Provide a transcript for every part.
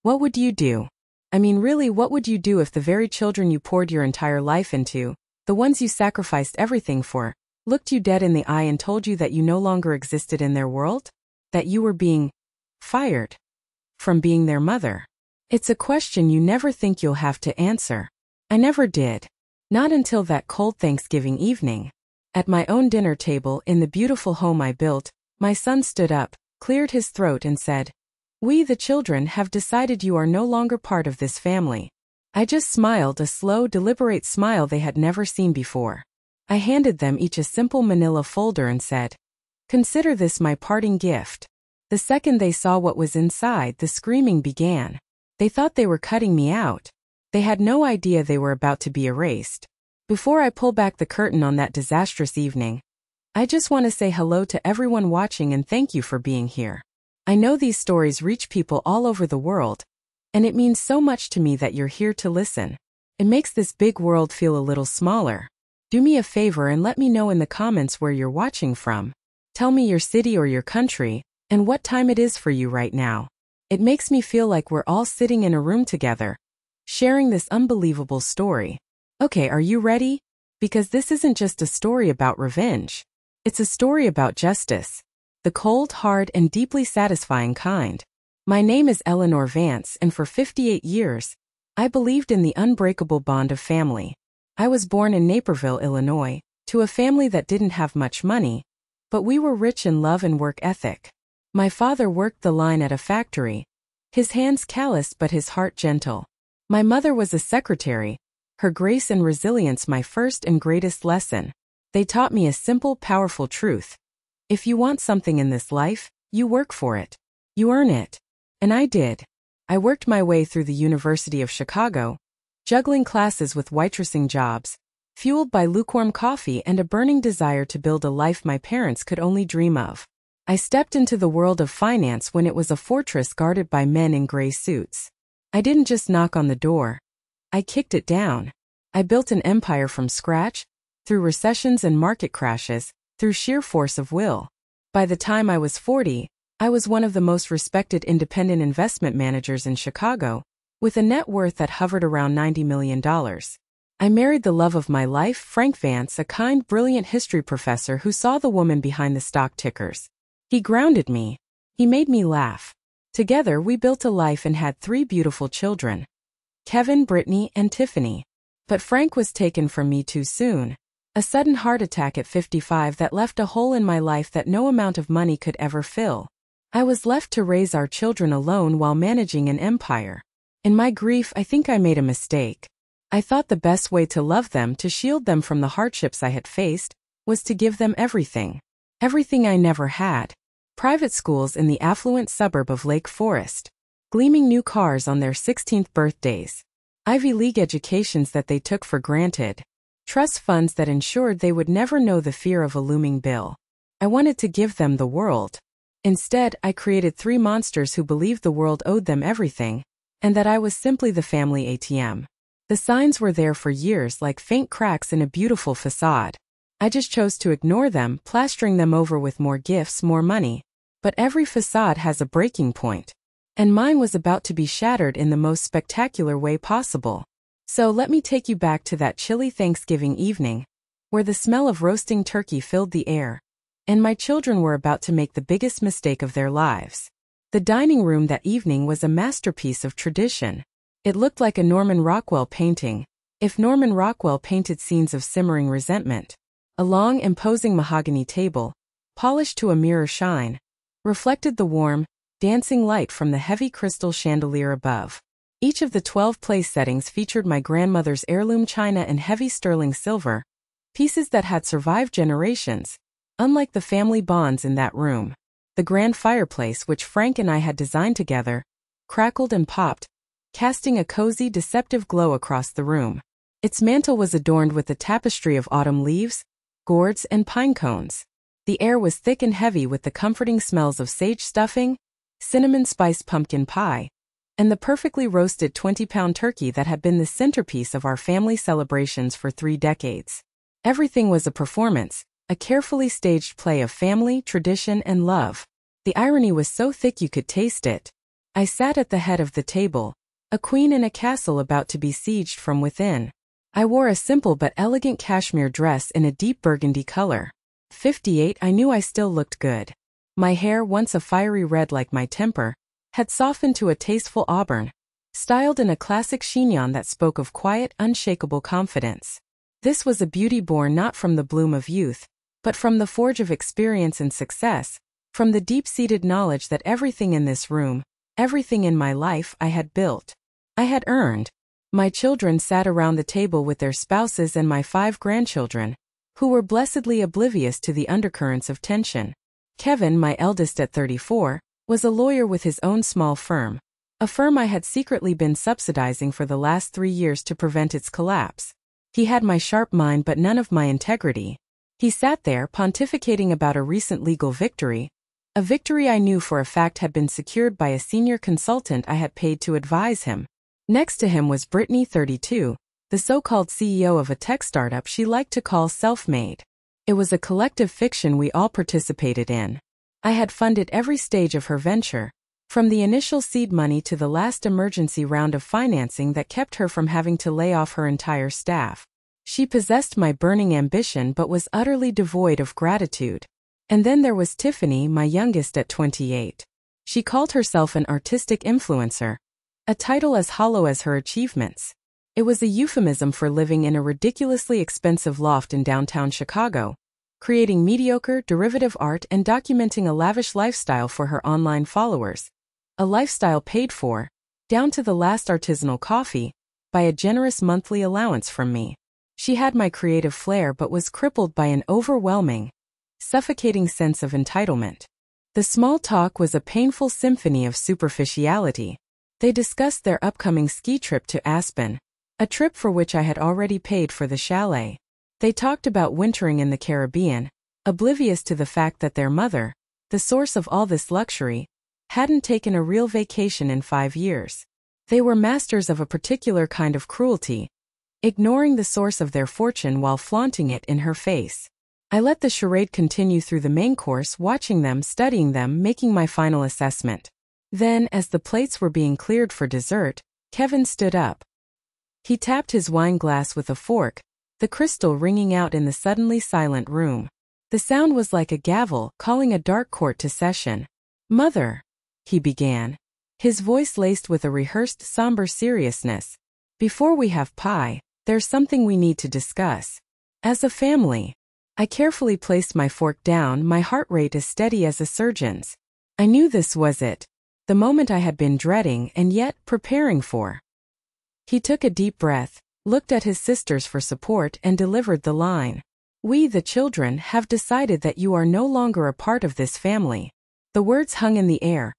What would you do? I mean, really, what would you do if the very children you poured your entire life into, the ones you sacrificed everything for, looked you dead in the eye and told you that you no longer existed in their world? That you were being fired from being their mother? It's a question you never think you'll have to answer. I never did. Not until that cold Thanksgiving evening. At my own dinner table in the beautiful home I built, my son stood up, cleared his throat and said, "We, the children, have decided you are no longer part of this family." I just smiled, a slow, deliberate smile they had never seen before. I handed them each a simple manila folder and said, "Consider this my parting gift." The second they saw what was inside, the screaming began. They thought they were cutting me out. They had no idea they were about to be erased. Before I pull back the curtain on that disastrous evening, I just want to say hello to everyone watching and thank you for being here. I know these stories reach people all over the world, and it means so much to me that you're here to listen. It makes this big world feel a little smaller. Do me a favor and let me know in the comments where you're watching from. Tell me your city or your country, and what time it is for you right now. It makes me feel like we're all sitting in a room together, sharing this unbelievable story. Okay, are you ready? Because this isn't just a story about revenge. It's a story about justice. The cold, hard, and deeply satisfying kind. My name is Eleanor Vance, and for 58 years, I believed in the unbreakable bond of family. I was born in Naperville, Illinois, to a family that didn't have much money, but we were rich in love and work ethic. My father worked the line at a factory, his hands calloused but his heart gentle. My mother was a secretary, her grace and resilience my first and greatest lesson. They taught me a simple, powerful truth. If you want something in this life, you work for it. You earn it. And I did. I worked my way through the University of Chicago, juggling classes with waitressing jobs, fueled by lukewarm coffee and a burning desire to build a life my parents could only dream of. I stepped into the world of finance when it was a fortress guarded by men in gray suits. I didn't just knock on the door. I kicked it down. I built an empire from scratch, through recessions and market crashes, through sheer force of will. By the time I was 40, I was one of the most respected independent investment managers in Chicago, with a net worth that hovered around $90 million. I married the love of my life, Frank Vance, a kind, brilliant history professor who saw the woman behind the stock tickers. He grounded me. He made me laugh. Together we built a life and had 3 beautiful children. Kevin, Brittany, and Tiffany. But Frank was taken from me too soon. A sudden heart attack at 55 that left a hole in my life that no amount of money could ever fill. I was left to raise our children alone while managing an empire. In my grief, I think I made a mistake. I thought the best way to love them, to shield them from the hardships I had faced, was to give them everything. Everything I never had. Private schools in the affluent suburb of Lake Forest. Gleaming new cars on their 16th birthdays. Ivy League educations that they took for granted. Trust funds that ensured they would never know the fear of a looming bill. I wanted to give them the world. Instead, I created 3 monsters who believed the world owed them everything, and that I was simply the family ATM. The signs were there for years, like faint cracks in a beautiful facade. I just chose to ignore them, plastering them over with more gifts, more money. But every facade has a breaking point. And mine was about to be shattered in the most spectacular way possible. So let me take you back to that chilly Thanksgiving evening, where the smell of roasting turkey filled the air, and my children were about to make the biggest mistake of their lives. The dining room that evening was a masterpiece of tradition. It looked like a Norman Rockwell painting, if Norman Rockwell painted scenes of simmering resentment. A long, imposing mahogany table, polished to a mirror shine, reflected the warm, dancing light from the heavy crystal chandelier above. Each of the 12 place settings featured my grandmother's heirloom china and heavy sterling silver, pieces that had survived generations, unlike the family bonds in that room. The grand fireplace, which Frank and I had designed together, crackled and popped, casting a cozy, deceptive glow across the room. Its mantel was adorned with a tapestry of autumn leaves, gourds, and pine cones. The air was thick and heavy with the comforting smells of sage stuffing, cinnamon-spiced pumpkin pie, and the perfectly roasted 20-pound turkey that had been the centerpiece of our family celebrations for 3 decades. Everything was a performance, a carefully staged play of family, tradition, and love. The irony was so thick you could taste it. I sat at the head of the table, a queen in a castle about to be sieged from within. I wore a simple but elegant cashmere dress in a deep burgundy color. 58, I knew I still looked good. My hair, once a fiery red like my temper, had softened to a tasteful auburn, styled in a classic chignon that spoke of quiet, unshakable confidence. This was a beauty born not from the bloom of youth, but from the forge of experience and success, from the deep-seated knowledge that everything in this room, everything in my life I had built, I had earned. My children sat around the table with their spouses and my 5 grandchildren, who were blessedly oblivious to the undercurrents of tension. Kevin, my eldest at 34, was a lawyer with his own small firm, a firm I had secretly been subsidizing for the last 3 years to prevent its collapse. He had my sharp mind but none of my integrity. He sat there pontificating about a recent legal victory, a victory I knew for a fact had been secured by a senior consultant I had paid to advise him. Next to him was Brittany, 32, the so-called CEO of a tech startup she liked to call self-made. It was a collective fiction we all participated in. I had funded every stage of her venture, from the initial seed money to the last emergency round of financing that kept her from having to lay off her entire staff. She possessed my burning ambition but was utterly devoid of gratitude. And then there was Tiffany, my youngest at 28. She called herself an artistic influencer, a title as hollow as her achievements. It was a euphemism for living in a ridiculously expensive loft in downtown Chicago, creating mediocre, derivative art and documenting a lavish lifestyle for her online followers. A lifestyle paid for, down to the last artisanal coffee, by a generous monthly allowance from me. She had my creative flair but was crippled by an overwhelming, suffocating sense of entitlement. The small talk was a painful symphony of superficiality. They discussed their upcoming ski trip to Aspen, a trip for which I had already paid for the chalet. They talked about wintering in the Caribbean, oblivious to the fact that their mother, the source of all this luxury, hadn't taken a real vacation in 5 years. They were masters of a particular kind of cruelty, ignoring the source of their fortune while flaunting it in her face. I let the charade continue through the main course, watching them, studying them, making my final assessment. Then, as the plates were being cleared for dessert, Kevin stood up. He tapped his wine glass with a fork, the crystal ringing out in the suddenly silent room. The sound was like a gavel calling a dark court to session. "Mother," he began, his voice laced with a rehearsed somber seriousness, "before we have pie, there's something we need to discuss. As a family." I carefully placed my fork down, my heart rate as steady as a surgeon's. I knew this was it, the moment I had been dreading and yet preparing for. He took a deep breath, looked at his sisters for support and delivered the line. "We, the children, have decided that you are no longer a part of this family." The words hung in the air,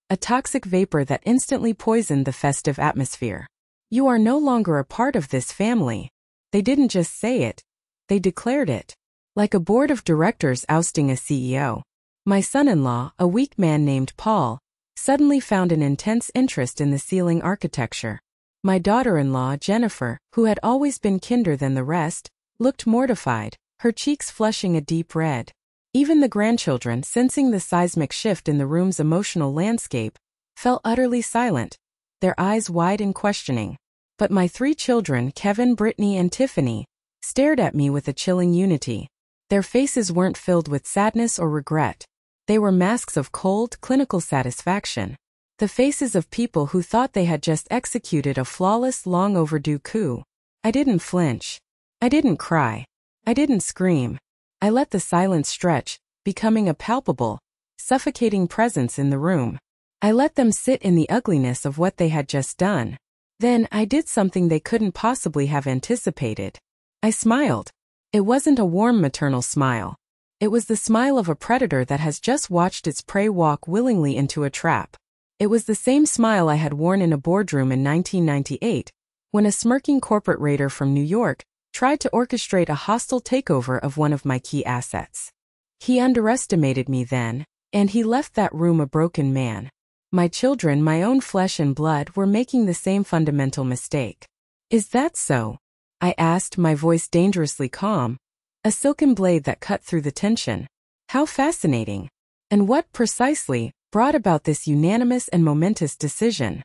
a toxic vapor that instantly poisoned the festive atmosphere. "You are no longer a part of this family." They didn't just say it, they declared it. Like a board of directors ousting a CEO. My son-in-law, a weak man named Paul, suddenly found an intense interest in the ceiling architecture. My daughter-in-law, Jennifer, who had always been kinder than the rest, looked mortified, her cheeks flushing a deep red. Even the grandchildren, sensing the seismic shift in the room's emotional landscape, fell utterly silent, their eyes wide and questioning. But my 3 children, Kevin, Brittany, and Tiffany, stared at me with a chilling unity. Their faces weren't filled with sadness or regret. They were masks of cold, clinical satisfaction. The faces of people who thought they had just executed a flawless, long-overdue coup. I didn't flinch. I didn't cry. I didn't scream. I let the silence stretch, becoming a palpable, suffocating presence in the room. I let them sit in the ugliness of what they had just done. Then I did something they couldn't possibly have anticipated. I smiled. It wasn't a warm maternal smile. It was the smile of a predator that has just watched its prey walk willingly into a trap. It was the same smile I had worn in a boardroom in 1998, when a smirking corporate raider from New York tried to orchestrate a hostile takeover of one of my key assets. He underestimated me then, and he left that room a broken man. My children, my own flesh and blood, were making the same fundamental mistake. "Is that so?" I asked, my voice dangerously calm, a silken blade that cut through the tension. "How fascinating. And what, precisely, brought about this unanimous and momentous decision.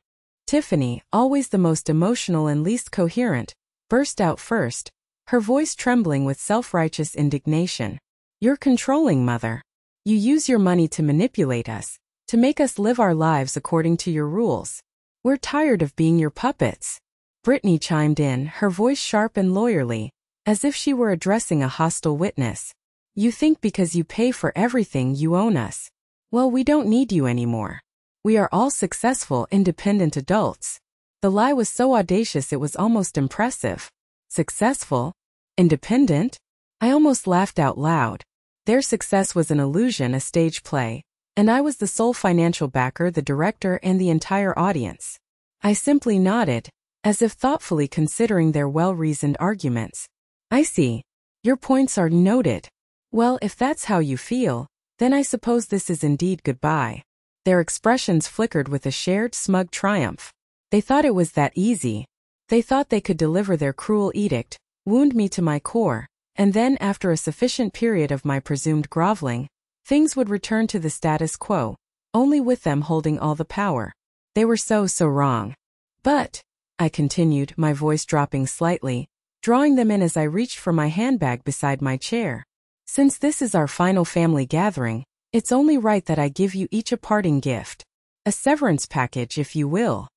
Tiffany, always the most emotional and least coherent, burst out first, her voice trembling with self-righteous indignation. "You're controlling, Mother. You use your money to manipulate us, to make us live our lives according to your rules. We're tired of being your puppets." Brittany chimed in, her voice sharp and lawyerly, as if she were addressing a hostile witness. "You think because you pay for everything you own us. Well, we don't need you anymore. We are all successful, independent adults." The lie was so audacious it was almost impressive. Successful? Independent? I almost laughed out loud. Their success was an illusion, a stage play, and I was the sole financial backer, the director, and the entire audience. I simply nodded, as if thoughtfully considering their well-reasoned arguments. "I see. Your points are noted. Well, if that's how you feel, then I suppose this is indeed goodbye." Their expressions flickered with a shared smug triumph. They thought it was that easy. They thought they could deliver their cruel edict, wound me to my core, and then, after a sufficient period of my presumed groveling, things would return to the status quo, only with them holding all the power. They were so wrong. "But," I continued, my voice dropping slightly, drawing them in as I reached for my handbag beside my chair, "since this is our final family gathering, it's only right that I give you each a parting gift. A severance package, if you will."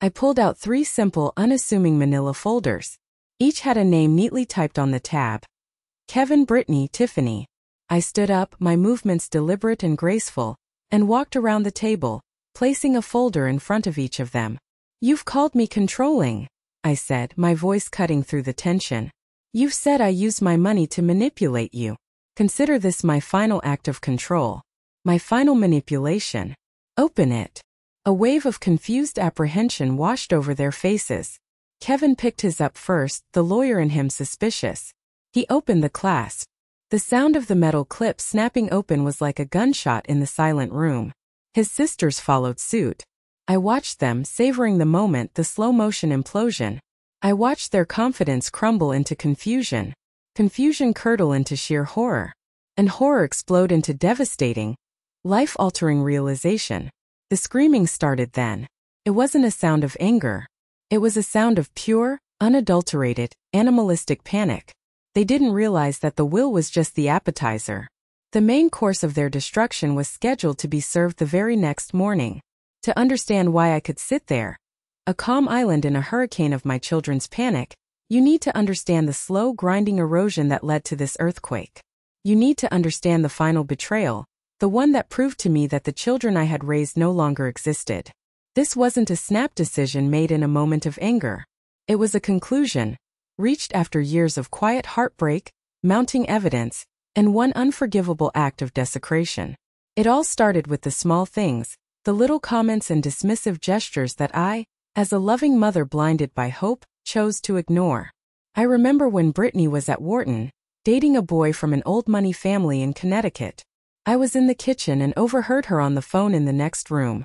I pulled out 3 simple, unassuming manila folders. Each had a name neatly typed on the tab. Kevin, Brittany, Tiffany. I stood up, my movements deliberate and graceful, and walked around the table, placing a folder in front of each of them. "You've called me controlling," I said, my voice cutting through the tension. "You've said I used my money to manipulate you. Consider this my final act of control. My final manipulation. Open it." A wave of confused apprehension washed over their faces. Kevin picked his up first, the lawyer in him suspicious. He opened the clasp. The sound of the metal clip snapping open was like a gunshot in the silent room. His sisters followed suit. I watched them, savoring the moment, the slow-motion implosion. I watched their confidence crumble into confusion, confusion curdle into sheer horror, and horror explode into devastating, life-altering realization. The screaming started then. It wasn't a sound of anger. It was a sound of pure, unadulterated, animalistic panic. They didn't realize that the will was just the appetizer. The main course of their destruction was scheduled to be served the very next morning. To understand why I could sit there, a calm island in a hurricane of my children's panic, you need to understand the slow, grinding erosion that led to this earthquake. You need to understand the final betrayal, the one that proved to me that the children I had raised no longer existed. This wasn't a snap decision made in a moment of anger. It was a conclusion, reached after years of quiet heartbreak, mounting evidence, and one unforgivable act of desecration. It all started with the small things, the little comments and dismissive gestures that I, as a loving mother blinded by hope, chose to ignore. I remember when Brittany was at Wharton, dating a boy from an old money family in Connecticut. I was in the kitchen and overheard her on the phone in the next room,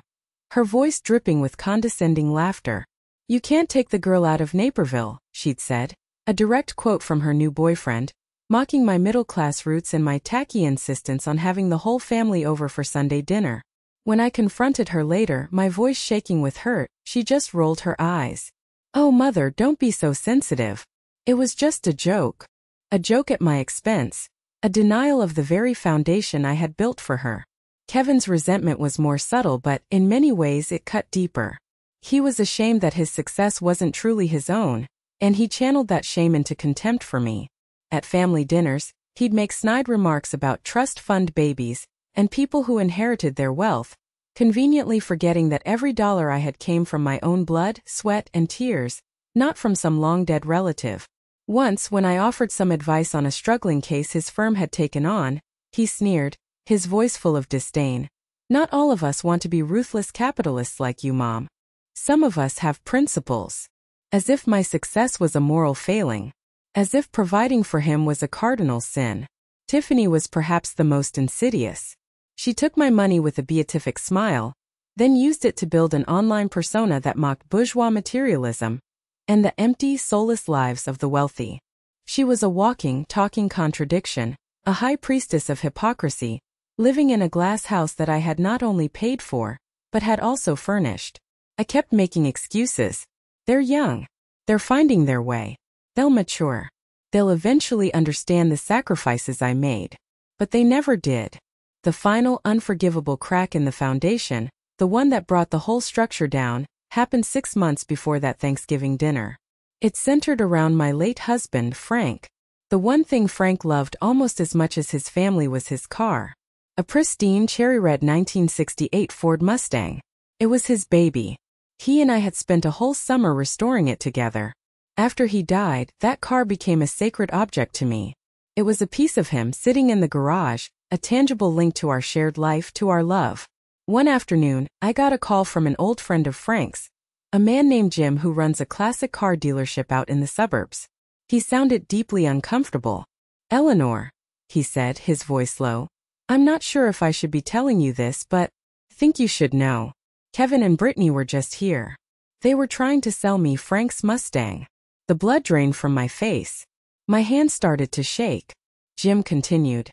her voice dripping with condescending laughter. "You can't take the girl out of Naperville," she'd said, a direct quote from her new boyfriend, mocking my middle-class roots and my tacky insistence on having the whole family over for Sunday dinner. When I confronted her later, my voice shaking with hurt, she just rolled her eyes. "Oh, Mother, don't be so sensitive. It was just a joke. A joke at my expense, a denial of the very foundation I had built for her." Kevin's resentment was more subtle, but in many ways it cut deeper. He was ashamed that his success wasn't truly his own, and he channeled that shame into contempt for me. At family dinners, he'd make snide remarks about trust fund babies and people who inherited their wealth, conveniently forgetting that every dollar I had came from my own blood, sweat, and tears, not from some long-dead relative. Once, when I offered some advice on a struggling case his firm had taken on, he sneered, his voice full of disdain. "Not all of us want to be ruthless capitalists like you, Mom. Some of us have principles." As if my success was a moral failing. As if providing for him was a cardinal sin. Tiffany was perhaps the most insidious. She took my money with a beatific smile, then used it to build an online persona that mocked bourgeois materialism and the empty, soulless lives of the wealthy. She was a walking, talking contradiction, a high priestess of hypocrisy, living in a glass house that I had not only paid for, but had also furnished. I kept making excuses. They're young. They're finding their way. They'll mature. They'll eventually understand the sacrifices I made. But they never did. The final unforgivable crack in the foundation, the one that brought the whole structure down, happened 6 months before that Thanksgiving dinner. It centered around my late husband, Frank. The one thing Frank loved almost as much as his family was his car. A pristine cherry red 1968 Ford Mustang. It was his baby. He and I had spent a whole summer restoring it together. After he died, that car became a sacred object to me. It was a piece of him sitting in the garage, a tangible link to our shared life, to our love. One afternoon, I got a call from an old friend of Frank's, a man named Jim who runs a classic car dealership out in the suburbs. He sounded deeply uncomfortable. "Eleanor," he said, his voice low, "I'm not sure if I should be telling you this, but I think you should know. Kevin and Brittany were just here. They were trying to sell me Frank's Mustang." The blood drained from my face. My hands started to shake. Jim continued.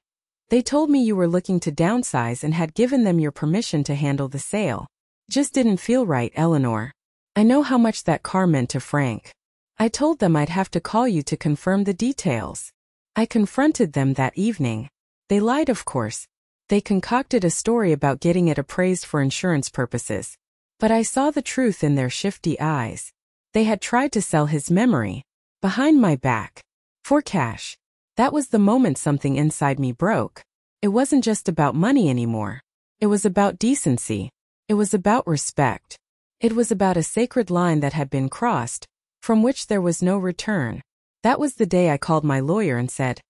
"They told me you were looking to downsize and had given them your permission to handle the sale. Just didn't feel right, Eleanor. I know how much that car meant to Frank. I told them I'd have to call you to confirm the details. I confronted them that evening. They lied, of course. They concocted a story about getting it appraised for insurance purposes. But I saw the truth in their shifty eyes. They had tried to sell his memory, behind my back, for cash. That was the moment something inside me broke. It wasn't just about money anymore. It was about decency. It was about respect. It was about a sacred line that had been crossed, from which there was no return. That was the day I called my lawyer and said,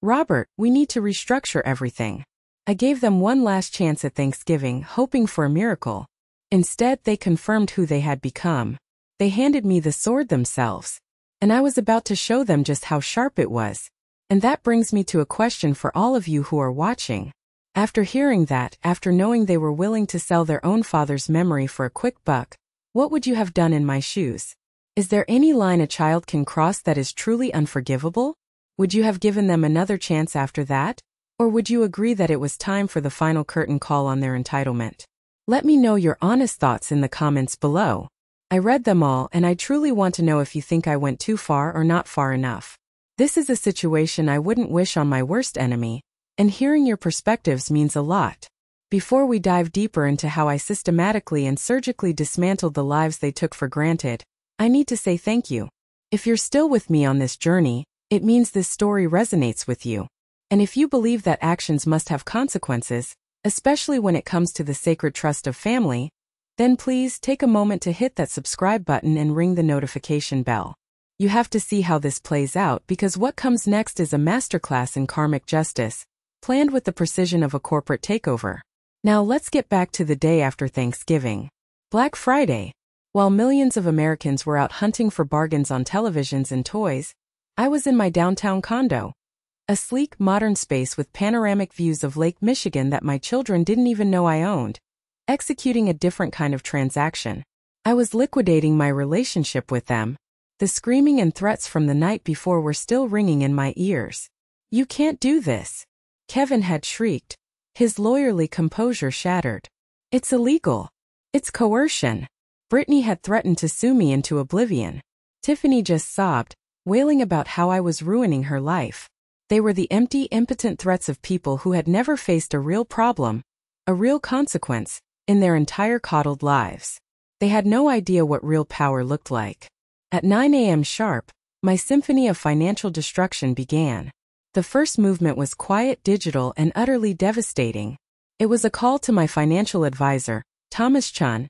"Robert, we need to restructure everything." I gave them one last chance at Thanksgiving, hoping for a miracle. Instead, they confirmed who they had become. They handed me the sword themselves. And I was about to show them just how sharp it was. And that brings me to a question for all of you who are watching. After hearing that, after knowing they were willing to sell their own father's memory for a quick buck, what would you have done in my shoes? Is there any line a child can cross that is truly unforgivable? Would you have given them another chance after that? Or would you agree that it was time for the final curtain call on their entitlement? Let me know your honest thoughts in the comments below. I read them all, and I truly want to know if you think I went too far or not far enough. This is a situation I wouldn't wish on my worst enemy, and hearing your perspectives means a lot. Before we dive deeper into how I systematically and surgically dismantled the lives they took for granted, I need to say thank you. If you're still with me on this journey, it means this story resonates with you. And if you believe that actions must have consequences, especially when it comes to the sacred trust of family, then please take a moment to hit that subscribe button and ring the notification bell. You have to see how this plays out, because what comes next is a masterclass in karmic justice, planned with the precision of a corporate takeover. Now let's get back to the day after Thanksgiving. Black Friday. While millions of Americans were out hunting for bargains on televisions and toys, I was in my downtown condo. A sleek, modern space with panoramic views of Lake Michigan that my children didn't even know I owned. Executing a different kind of transaction. I was liquidating my relationship with them. The screaming and threats from the night before were still ringing in my ears. "You can't do this," Kevin had shrieked, his lawyerly composure shattered. "It's illegal. It's coercion." Brittany had threatened to sue me into oblivion. Tiffany just sobbed, wailing about how I was ruining her life. They were the empty, impotent threats of people who had never faced a real problem, a real consequence, in their entire coddled lives. They had no idea what real power looked like. At 9 a.m. sharp, my symphony of financial destruction began. The first movement was quiet, digital, and utterly devastating. It was a call to my financial advisor, Thomas Chun,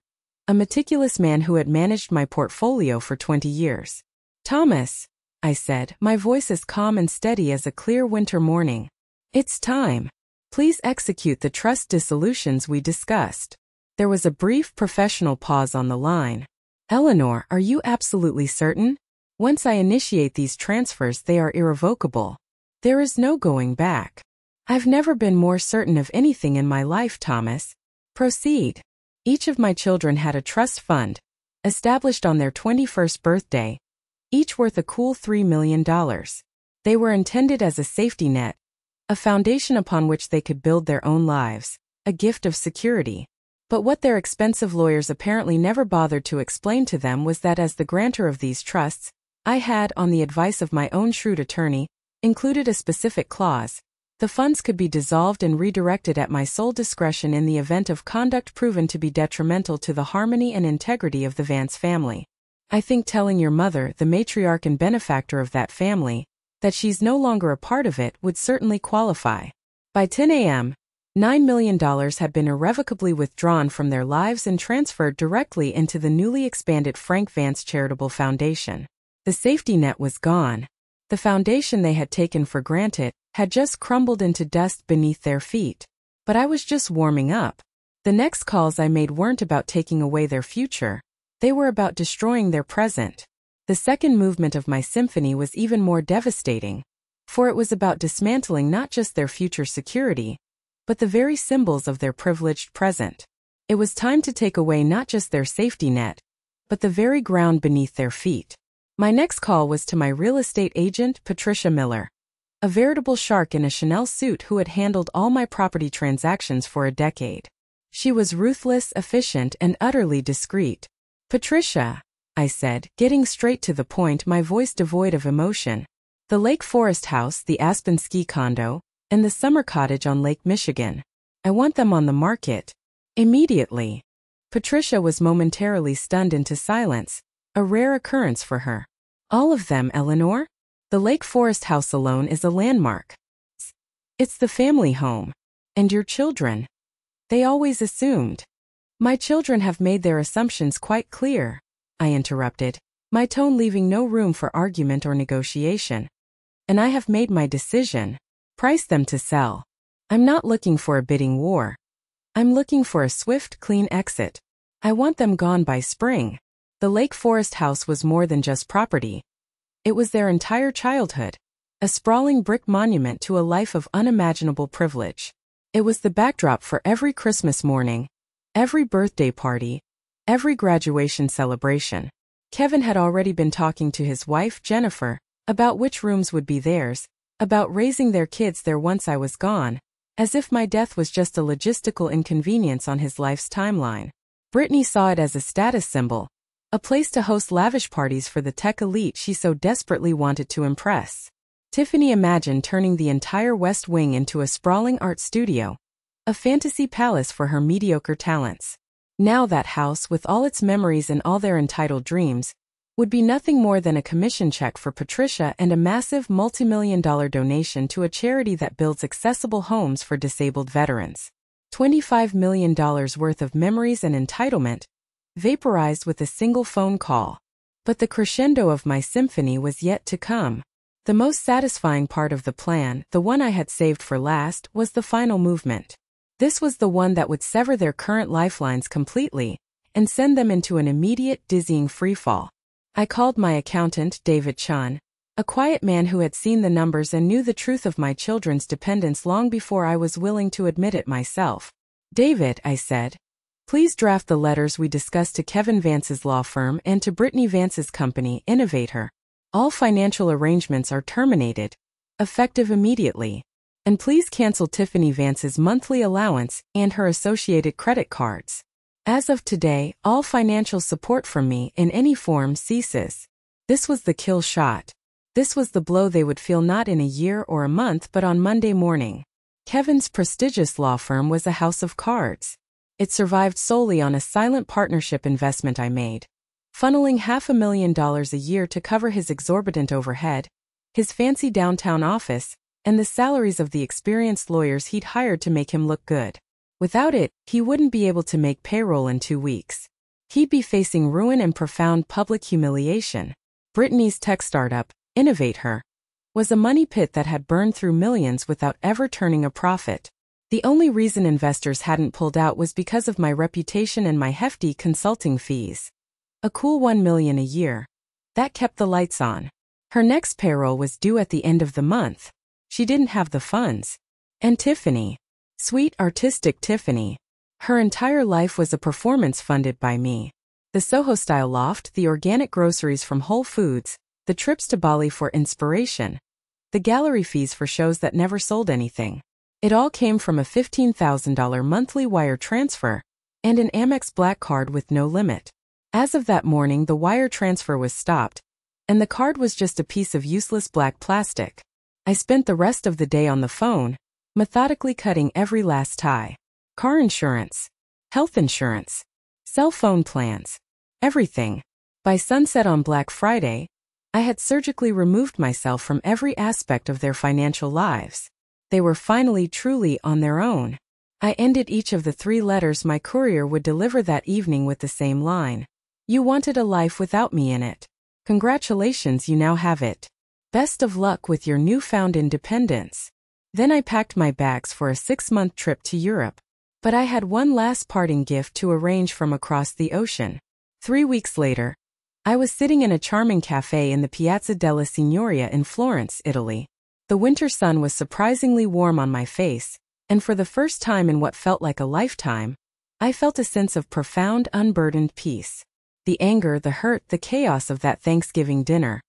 a meticulous man who had managed my portfolio for 20 years. "Thomas," I said, my voice as calm and steady as a clear winter morning. "It's time. Please execute the trust dissolutions we discussed." There was a brief professional pause on the line. "Eleanor, are you absolutely certain? Once I initiate these transfers, they are irrevocable. There is no going back." "I've never been more certain of anything in my life, Thomas." "Proceed." Each of my children had a trust fund, established on their 21st birthday, each worth a cool $3 million. They were intended as a safety net, a foundation upon which they could build their own lives, a gift of security. But what their expensive lawyers apparently never bothered to explain to them was that as the grantor of these trusts, I had, on the advice of my own shrewd attorney, included a specific clause. The funds could be dissolved and redirected at my sole discretion in the event of conduct proven to be detrimental to the harmony and integrity of the Vance family. I think telling your mother, the matriarch and benefactor of that family, that she's no longer a part of it would certainly qualify. By 10 a.m., $9 million had been irrevocably withdrawn from their lives and transferred directly into the newly expanded Frank Vance Charitable Foundation. The safety net was gone. The foundation they had taken for granted had just crumbled into dust beneath their feet. But I was just warming up. The next calls I made weren't about taking away their future. They were about destroying their present. The second movement of my symphony was even more devastating, for it was about dismantling not just their future security, but the very symbols of their privileged present. It was time to take away not just their safety net, but the very ground beneath their feet. My next call was to my real estate agent, Patricia Miller, a veritable shark in a Chanel suit who had handled all my property transactions for a decade. She was ruthless, efficient, and utterly discreet. "Patricia," I said, getting straight to the point, my voice devoid of emotion. "The Lake Forest house, the Aspen ski condo, and the summer cottage on Lake Michigan. I want them on the market. Immediately." Patricia was momentarily stunned into silence, a rare occurrence for her. "All of them, Eleanor? The Lake Forest house alone is a landmark. It's the family home. And your children? They always assumed." "My children have made their assumptions quite clear," I interrupted, my tone leaving no room for argument or negotiation. "And I have made my decision. Price them to sell. I'm not looking for a bidding war. I'm looking for a swift, clean exit. I want them gone by spring." The Lake Forest house was more than just property. It was their entire childhood, a sprawling brick monument to a life of unimaginable privilege. It was the backdrop for every Christmas morning, every birthday party, every graduation celebration. Kevin had already been talking to his wife, Jennifer, about which rooms would be theirs, about raising their kids there once I was gone, as if my death was just a logistical inconvenience on his life's timeline. Brittany saw it as a status symbol, a place to host lavish parties for the tech elite she so desperately wanted to impress. Tiffany imagined turning the entire West Wing into a sprawling art studio, a fantasy palace for her mediocre talents. Now that house, with all its memories and all their entitled dreams, would be nothing more than a commission check for Patricia and a massive multi-million-dollar donation to a charity that builds accessible homes for disabled veterans. $25 million worth of memories and entitlement, vaporized with a single phone call. But the crescendo of my symphony was yet to come. The most satisfying part of the plan, the one I had saved for last, was the final movement. This was the one that would sever their current lifelines completely and send them into an immediate, dizzying freefall. I called my accountant, David Chun, a quiet man who had seen the numbers and knew the truth of my children's dependence long before I was willing to admit it myself. "David," I said, "please draft the letters we discussed to Kevin Vance's law firm and to Brittany Vance's company, Innovator. All financial arrangements are terminated, effective immediately. And please cancel Tiffany Vance's monthly allowance and her associated credit cards. As of today, all financial support from me in any form ceases." This was the kill shot. This was the blow they would feel not in a year or a month but on Monday morning. Kevin's prestigious law firm was a house of cards. It survived solely on a silent partnership investment I made, funneling $500,000 a year to cover his exorbitant overhead, his fancy downtown office, and the salaries of the experienced lawyers he'd hired to make him look good. Without it, he wouldn't be able to make payroll in 2 weeks. He'd be facing ruin and profound public humiliation. Brittany's tech startup, Innovator, was a money pit that had burned through millions without ever turning a profit. The only reason investors hadn't pulled out was because of my reputation and my hefty consulting fees. A cool $1 million a year. That kept the lights on. Her next payroll was due at the end of the month. She didn't have the funds. And Tiffany. Sweet, artistic Tiffany. Her entire life was a performance funded by me. The Soho-style loft, the organic groceries from Whole Foods, the trips to Bali for inspiration. the gallery fees for shows that never sold anything. It all came from a $15,000 monthly wire transfer and an Amex Black card with no limit. As of that morning, the wire transfer was stopped, and the card was just a piece of useless black plastic. I spent the rest of the day on the phone, methodically cutting every last tie. Car insurance, health insurance, cell phone plans, everything. By sunset on Black Friday, I had surgically removed myself from every aspect of their financial lives. They were finally truly on their own. I ended each of the 3 letters my courier would deliver that evening with the same line. You wanted a life without me in it. Congratulations, you now have it. Best of luck with your newfound independence. Then I packed my bags for a 6-month trip to Europe. But I had one last parting gift to arrange from across the ocean. 3 weeks later, I was sitting in a charming cafe in the Piazza della Signoria in Florence, Italy. The winter sun was surprisingly warm on my face, and for the first time in what felt like a lifetime, I felt a sense of profound, unburdened peace. The anger, the hurt, the chaos of that Thanksgiving dinner.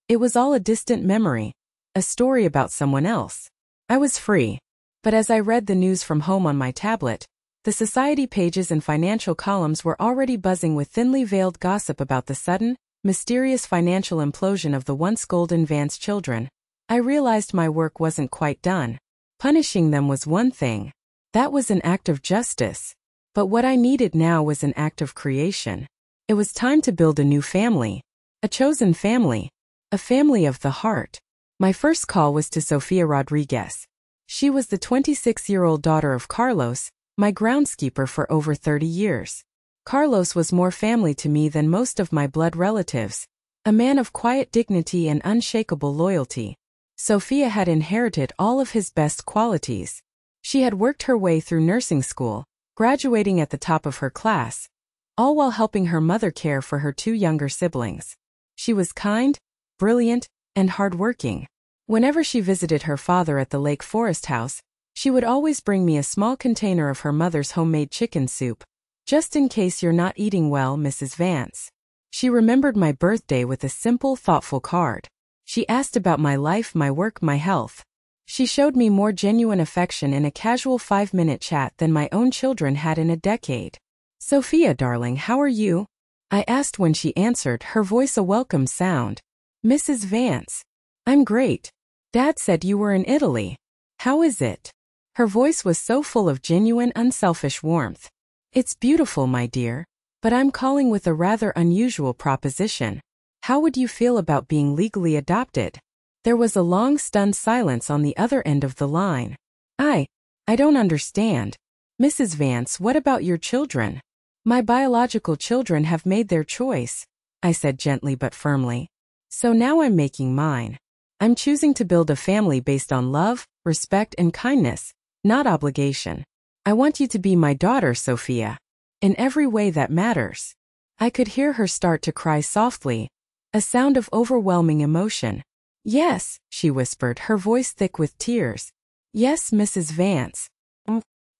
It was all a distant memory, a story about someone else. I was free. But as I read the news from home on my tablet, the society pages and financial columns were already buzzing with thinly veiled gossip about the sudden, mysterious financial implosion of the once golden Vance children. I realized my work wasn't quite done. Punishing them was one thing. That was an act of justice. But what I needed now was an act of creation. It was time to build a new family. A chosen family. A family of the heart. My first call was to Sofia Rodriguez. She was the 26-year-old daughter of Carlos, my groundskeeper for over 30 years. Carlos was more family to me than most of my blood relatives, a man of quiet dignity and unshakable loyalty. Sofia had inherited all of his best qualities. She had worked her way through nursing school, graduating at the top of her class, all while helping her mother care for her 2 younger siblings. She was kind, brilliant, and hardworking. Whenever she visited her father at the Lake Forest house, she would always bring me a small container of her mother's homemade chicken soup. Just in case you're not eating well, Mrs. Vance. She remembered my birthday with a simple, thoughtful card. She asked about my life, my work, my health. She showed me more genuine affection in a casual 5-minute chat than my own children had in a decade. Sophia, darling, how are you? I asked when she answered, her voice a welcome sound. Mrs. Vance. I'm great. Dad said you were in Italy. How is it? Her voice was so full of genuine, unselfish warmth. It's beautiful, my dear, but I'm calling with a rather unusual proposition. How would you feel about being legally adopted? There was a long, stunned silence on the other end of the line. I don't understand. Mrs. Vance, what about your children? My biological children have made their choice, I said gently but firmly. So now I'm making mine. I'm choosing to build a family based on love, respect, and kindness, not obligation. I want you to be my daughter, Sophia. In every way that matters. I could hear her start to cry softly, a sound of overwhelming emotion. Yes, she whispered, her voice thick with tears. Yes, Mrs. Vance.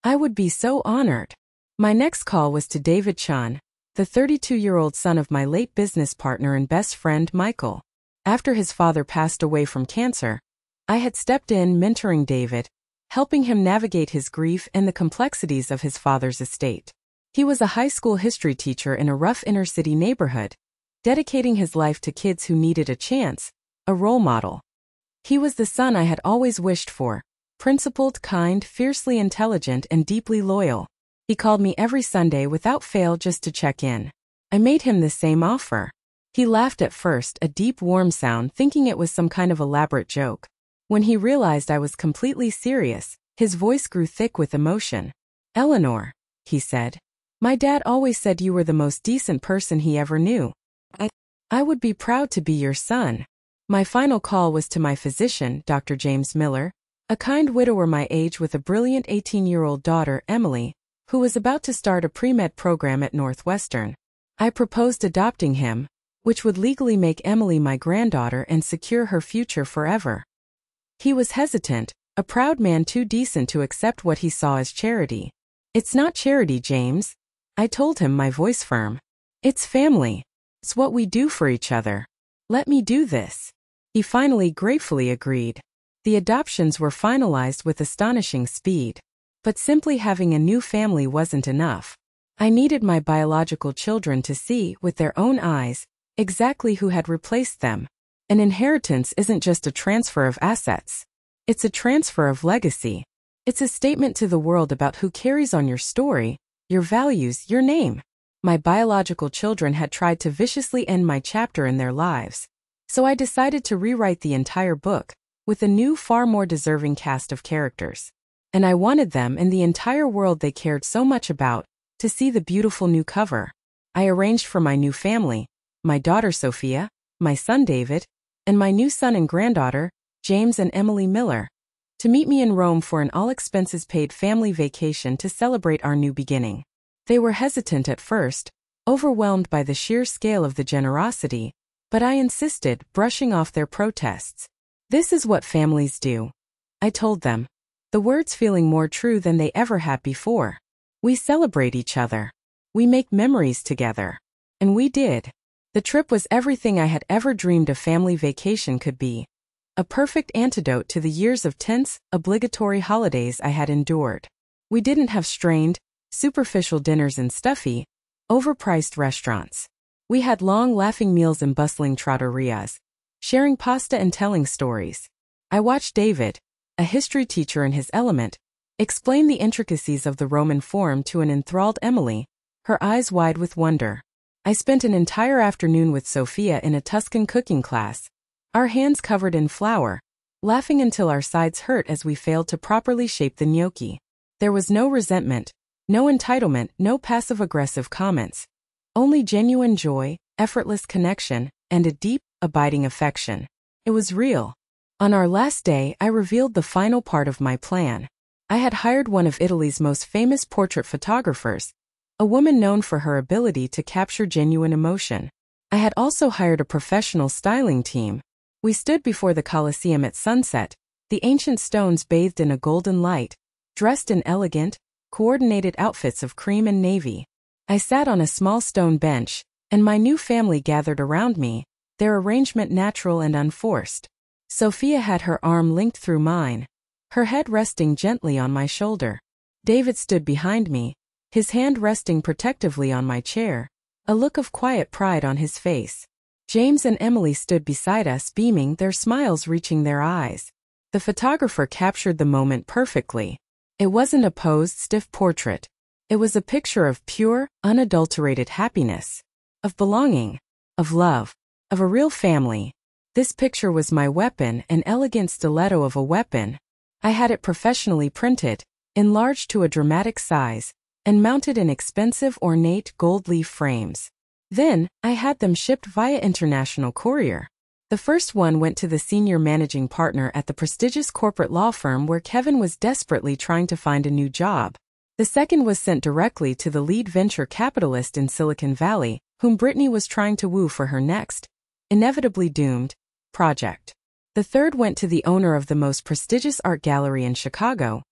I would be so honored. My next call was to David Chun, the 32-year-old son of my late business partner and best friend, Michael. After his father passed away from cancer, I had stepped in mentoring David, helping him navigate his grief and the complexities of his father's estate. He was a high school history teacher in a rough inner-city neighborhood, dedicating his life to kids who needed a chance, a role model. He was the son I had always wished for, principled, kind, fiercely intelligent, and deeply loyal. He called me every Sunday without fail just to check in. I made him the same offer. He laughed at first, a deep, warm sound, thinking it was some kind of elaborate joke. When he realized I was completely serious, his voice grew thick with emotion. Eleanor, he said, my dad always said you were the most decent person he ever knew. I would be proud to be your son. My final call was to my physician, Dr. James Miller, a kind widower my age with a brilliant 18-year-old daughter, Emily, who was about to start a pre-med program at Northwestern. I proposed adopting him, which would legally make Emily my granddaughter and secure her future forever. He was hesitant, a proud man too decent to accept what he saw as charity. It's not charity, James. I told him, my voice firm. It's family. It's what we do for each other. Let me do this. He finally gratefully agreed. The adoptions were finalized with astonishing speed. But simply having a new family wasn't enough. I needed my biological children to see, with their own eyes, exactly who had replaced them. An inheritance isn't just a transfer of assets. It's a transfer of legacy. It's a statement to the world about who carries on your story, your values, your name. My biological children had tried to viciously end my chapter in their lives. So I decided to rewrite the entire book, with a new, far more deserving cast of characters. And I wanted them and the entire world they cared so much about to see the beautiful new cover. I arranged for my new family, my daughter Sophia, my son David, and my new son and granddaughter, James and Emily Miller, to meet me in Rome for an all-expenses-paid family vacation to celebrate our new beginning. They were hesitant at first, overwhelmed by the sheer scale of the generosity, but I insisted, brushing off their protests. This is what families do, I told them, the words feeling more true than they ever had before. We celebrate each other. We make memories together. And we did. The trip was everything I had ever dreamed a family vacation could be. A perfect antidote to the years of tense, obligatory holidays I had endured. We didn't have strained, superficial dinners in stuffy, overpriced restaurants. We had long, laughing meals in bustling trattorias, sharing pasta and telling stories. I watched David, a history teacher in his element, explain the intricacies of the Roman Forum to an enthralled Emily, her eyes wide with wonder. I spent an entire afternoon with Sophia in a Tuscan cooking class, our hands covered in flour, laughing until our sides hurt as we failed to properly shape the gnocchi. There was no resentment, no entitlement, no passive-aggressive comments. Only genuine joy, effortless connection, and a deep, abiding affection. It was real. On our last day, I revealed the final part of my plan. I had hired one of Italy's most famous portrait photographers, a woman known for her ability to capture genuine emotion. I had also hired a professional styling team. We stood before the Colosseum at sunset, the ancient stones bathed in a golden light, dressed in elegant, coordinated outfits of cream and navy. I sat on a small stone bench, and my new family gathered around me, their arrangement natural and unforced. Sophia had her arm linked through mine, her head resting gently on my shoulder. David stood behind me, his hand resting protectively on my chair, a look of quiet pride on his face. James and Emily stood beside us, beaming, their smiles reaching their eyes. The photographer captured the moment perfectly. It wasn't a posed, stiff portrait. It was a picture of pure, unadulterated happiness, of belonging, of love, of a real family. This picture was my weapon, an elegant stiletto of a weapon. I had it professionally printed, enlarged to a dramatic size, and mounted in expensive, ornate gold leaf frames. Then, I had them shipped via international courier. The first one went to the senior managing partner at the prestigious corporate law firm where Kevin was desperately trying to find a new job. The second was sent directly to the lead venture capitalist in Silicon Valley, whom Brittany was trying to woo for her next, inevitably doomed, project. The third went to the owner of the most prestigious art gallery in Chicago,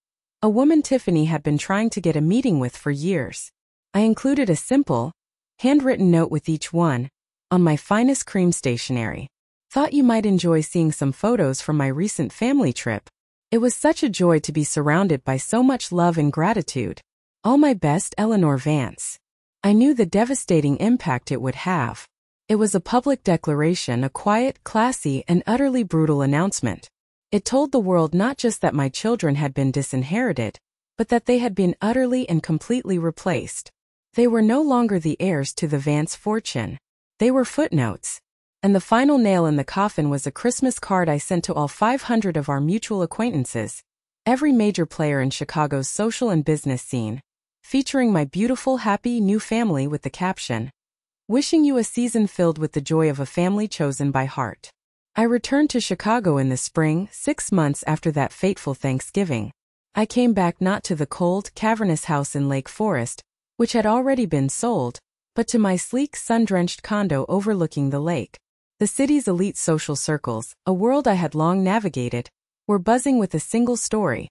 a woman Tiffany had been trying to get a meeting with for years. I included a simple, handwritten note with each one, on my finest cream stationery. Thought you might enjoy seeing some photos from my recent family trip. It was such a joy to be surrounded by so much love and gratitude. All my best, Eleanor Vance. I knew the devastating impact it would have. It was a public declaration, a quiet, classy, and utterly brutal announcement. It told the world not just that my children had been disinherited, but that they had been utterly and completely replaced. They were no longer the heirs to the Vance fortune. They were footnotes. And the final nail in the coffin was a Christmas card I sent to all 500 of our mutual acquaintances, every major player in Chicago's social and business scene, featuring my beautiful, happy new family with the caption, "Wishing you a season filled with the joy of a family chosen by heart." I returned to Chicago in the spring, 6 months after that fateful Thanksgiving. I came back not to the cold, cavernous house in Lake Forest, which had already been sold, but to my sleek, sun-drenched condo overlooking the lake. The city's elite social circles, a world I had long navigated, were buzzing with a single story: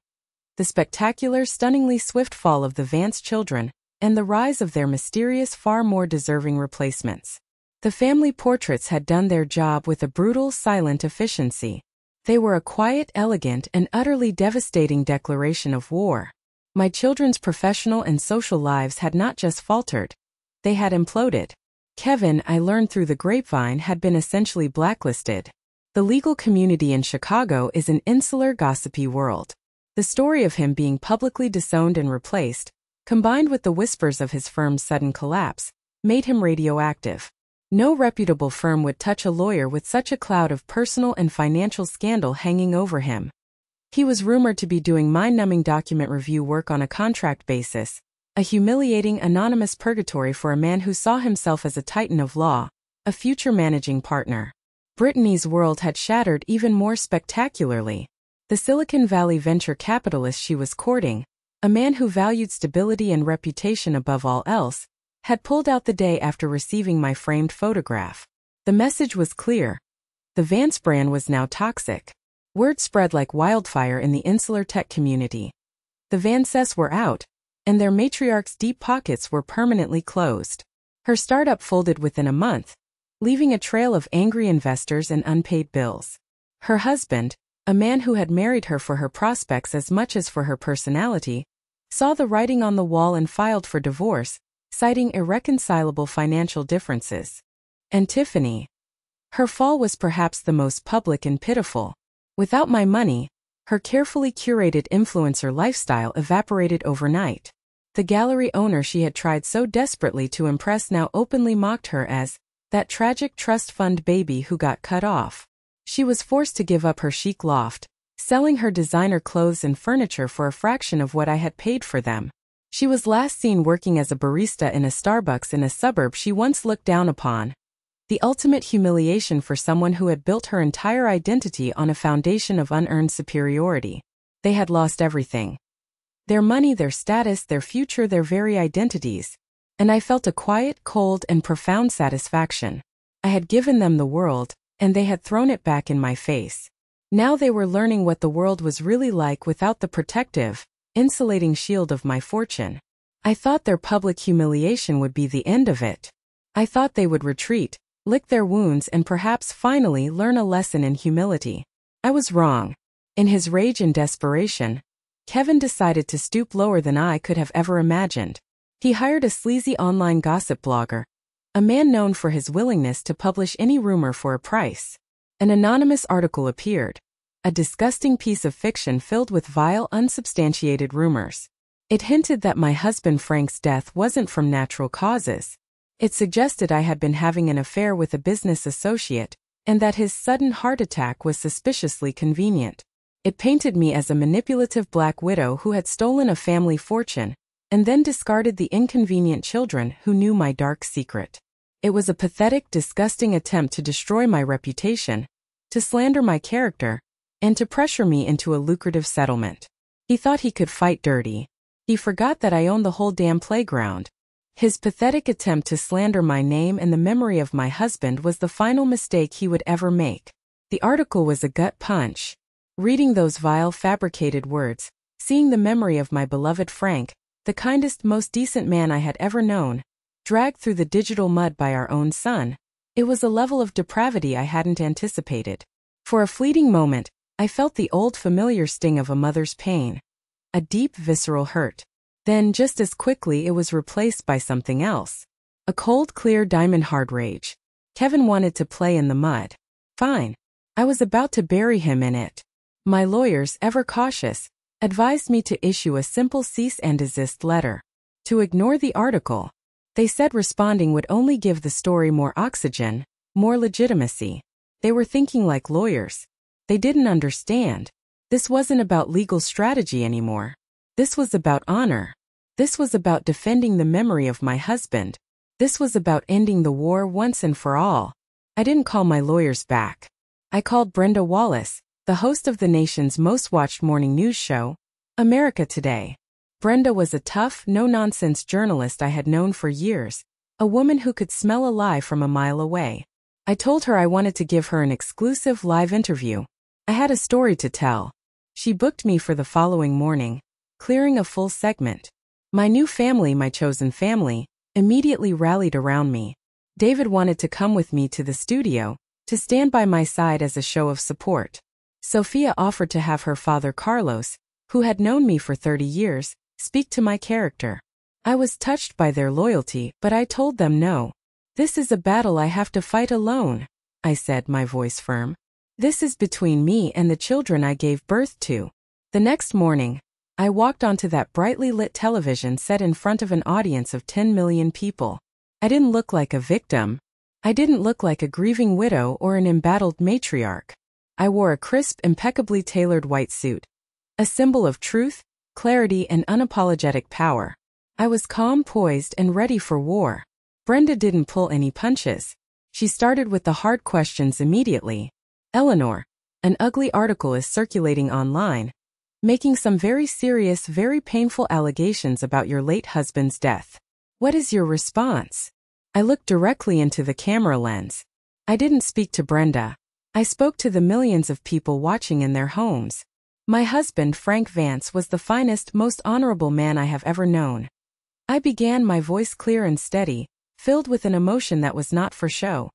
the spectacular, stunningly swift fall of the Vance children, and the rise of their mysterious, far more deserving replacements. The family portraits had done their job with a brutal, silent efficiency. They were a quiet, elegant, and utterly devastating declaration of war. My children's professional and social lives had not just faltered, they had imploded. Kevin, I learned through the grapevine, had been essentially blacklisted. The legal community in Chicago is an insular, gossipy world. The story of him being publicly disowned and replaced, combined with the whispers of his firm's sudden collapse, made him radioactive. No reputable firm would touch a lawyer with such a cloud of personal and financial scandal hanging over him. He was rumored to be doing mind-numbing document review work on a contract basis, a humiliating anonymous purgatory for a man who saw himself as a titan of law, a future managing partner. Brittany's world had shattered even more spectacularly. The Silicon Valley venture capitalist she was courting, a man who valued stability and reputation above all else, had pulled out the day after receiving my framed photograph. The message was clear. The Vance brand was now toxic. Word spread like wildfire in the insular tech community. The Vances were out, and their matriarch's deep pockets were permanently closed. Her startup folded within a month, leaving a trail of angry investors and unpaid bills. Her husband, a man who had married her for her prospects as much as for her personality, saw the writing on the wall and filed for divorce, citing irreconcilable financial differences. And Tiffany. Her fall was perhaps the most public and pitiful. Without my money, her carefully curated influencer lifestyle evaporated overnight. The gallery owner she had tried so desperately to impress now openly mocked her as that tragic trust fund baby who got cut off. She was forced to give up her chic loft, selling her designer clothes and furniture for a fraction of what I had paid for them. She was last seen working as a barista in a Starbucks in a suburb she once looked down upon. The ultimate humiliation for someone who had built her entire identity on a foundation of unearned superiority. They had lost everything. Their money, their status, their future, their very identities. And I felt a quiet, cold, and profound satisfaction. I had given them the world, and they had thrown it back in my face. Now they were learning what the world was really like without the protective, insulating shield of my fortune. I thought their public humiliation would be the end of it. I thought they would retreat, lick their wounds, and perhaps finally learn a lesson in humility. I was wrong. In his rage and desperation, Kevin decided to stoop lower than I could have ever imagined. He hired a sleazy online gossip blogger, a man known for his willingness to publish any rumor for a price. An anonymous article appeared, a disgusting piece of fiction filled with vile, unsubstantiated rumors. It hinted that my husband Frank's death wasn't from natural causes. It suggested I had been having an affair with a business associate, and that his sudden heart attack was suspiciously convenient. It painted me as a manipulative black widow who had stolen a family fortune, and then discarded the inconvenient children who knew my dark secret. It was a pathetic, disgusting attempt to destroy my reputation, to slander my character, and to pressure me into a lucrative settlement. He thought he could fight dirty. He forgot that I owned the whole damn playground. His pathetic attempt to slander my name and the memory of my husband was the final mistake he would ever make. The article was a gut punch. Reading those vile, fabricated words, seeing the memory of my beloved Frank, the kindest, most decent man I had ever known, dragged through the digital mud by our own son, it was a level of depravity I hadn't anticipated. For a fleeting moment, I felt the old familiar sting of a mother's pain. A deep, visceral hurt. Then, just as quickly, it was replaced by something else. A cold, clear, diamond-hard rage. Kevin wanted to play in the mud. Fine. I was about to bury him in it. My lawyers, ever cautious, advised me to issue a simple cease and desist letter. To ignore the article. They said responding would only give the story more oxygen, more legitimacy. They were thinking like lawyers. They didn't understand. This wasn't about legal strategy anymore. This was about honor. This was about defending the memory of my husband. This was about ending the war once and for all. I didn't call my lawyers back. I called Brenda Wallace, the host of the nation's most watched morning news show, America Today. Brenda was a tough, no-nonsense journalist I had known for years, a woman who could smell a lie from a mile away. I told her I wanted to give her an exclusive live interview. I had a story to tell. She booked me for the following morning, clearing a full segment. My new family, my chosen family, immediately rallied around me. David wanted to come with me to the studio, to stand by my side as a show of support. Sophia offered to have her father Carlos, who had known me for 30 years, speak to my character. I was touched by their loyalty, but I told them no. This is a battle I have to fight alone, I said, my voice firm. This is between me and the children I gave birth to. The next morning, I walked onto that brightly lit television set in front of an audience of 10 million people. I didn't look like a victim. I didn't look like a grieving widow or an embattled matriarch. I wore a crisp, impeccably tailored white suit, a symbol of truth, clarity, and unapologetic power. I was calm, poised, and ready for war. Brenda didn't pull any punches. She started with the hard questions immediately. Eleanor, an ugly article is circulating online, making some very serious, very painful allegations about your late husband's death. What is your response? I looked directly into the camera lens. I didn't speak to Brenda. I spoke to the millions of people watching in their homes. My husband, Frank Vance, was the finest, most honorable man I have ever known. I began, my voice clear and steady, filled with an emotion that was not for show.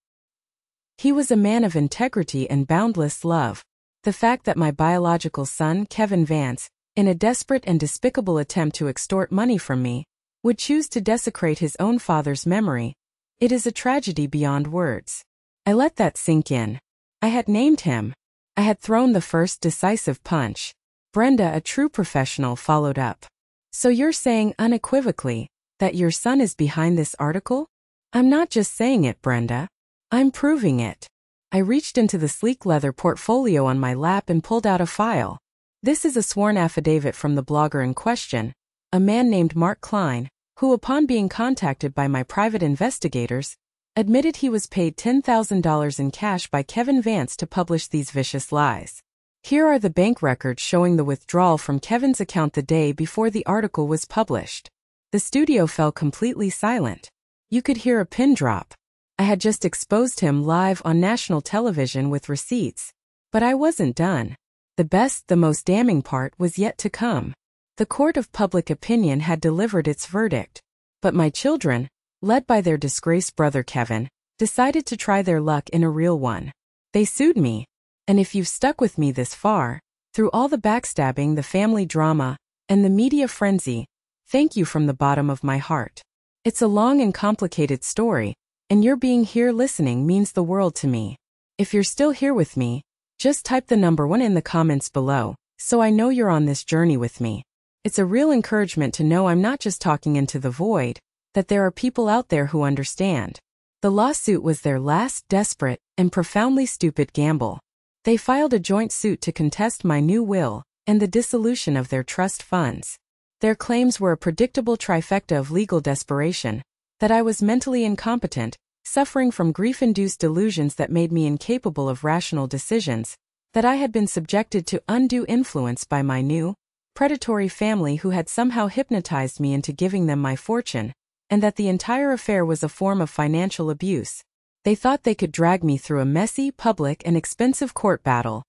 He was a man of integrity and boundless love. The fact that my biological son, Kevin Vance, in a desperate and despicable attempt to extort money from me, would choose to desecrate his own father's memory, it is a tragedy beyond words. I let that sink in. I had named him. I had thrown the first decisive punch. Brenda, a true professional, followed up. So you're saying unequivocally that your son is behind this article? I'm not just saying it, Brenda. I'm proving it. I reached into the sleek leather portfolio on my lap and pulled out a file. This is a sworn affidavit from the blogger in question, a man named Mark Klein, who, upon being contacted by my private investigators, admitted he was paid $10,000 in cash by Kevin Vance to publish these vicious lies. Here are the bank records showing the withdrawal from Kevin's account the day before the article was published. The studio fell completely silent. You could hear a pin drop. I had just exposed him live on national television with receipts. But I wasn't done. The best, the most damning part was yet to come. The court of public opinion had delivered its verdict. But my children, led by their disgraced brother Kevin, decided to try their luck in a real one. They sued me. And if you've stuck with me this far, through all the backstabbing, the family drama, and the media frenzy, thank you from the bottom of my heart. It's a long and complicated story, and your being here listening means the world to me. If you're still here with me, just type the number 1 in the comments below, so I know you're on this journey with me. It's a real encouragement to know I'm not just talking into the void, that there are people out there who understand. The lawsuit was their last desperate and profoundly stupid gamble. They filed a joint suit to contest my new will and the dissolution of their trust funds. Their claims were a predictable trifecta of legal desperation, that I was mentally incompetent, suffering from grief-induced delusions that made me incapable of rational decisions, that I had been subjected to undue influence by my new, predatory family who had somehow hypnotized me into giving them my fortune, and that the entire affair was a form of financial abuse. They thought they could drag me through a messy, public, and expensive court battle,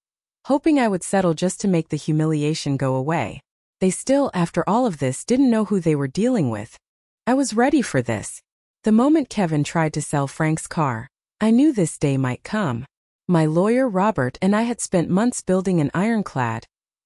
hoping I would settle just to make the humiliation go away. They still, after all of this, didn't know who they were dealing with. I was ready for this. The moment Kevin tried to sell Frank's car, I knew this day might come. My lawyer, Robert, and I had spent months building an ironclad,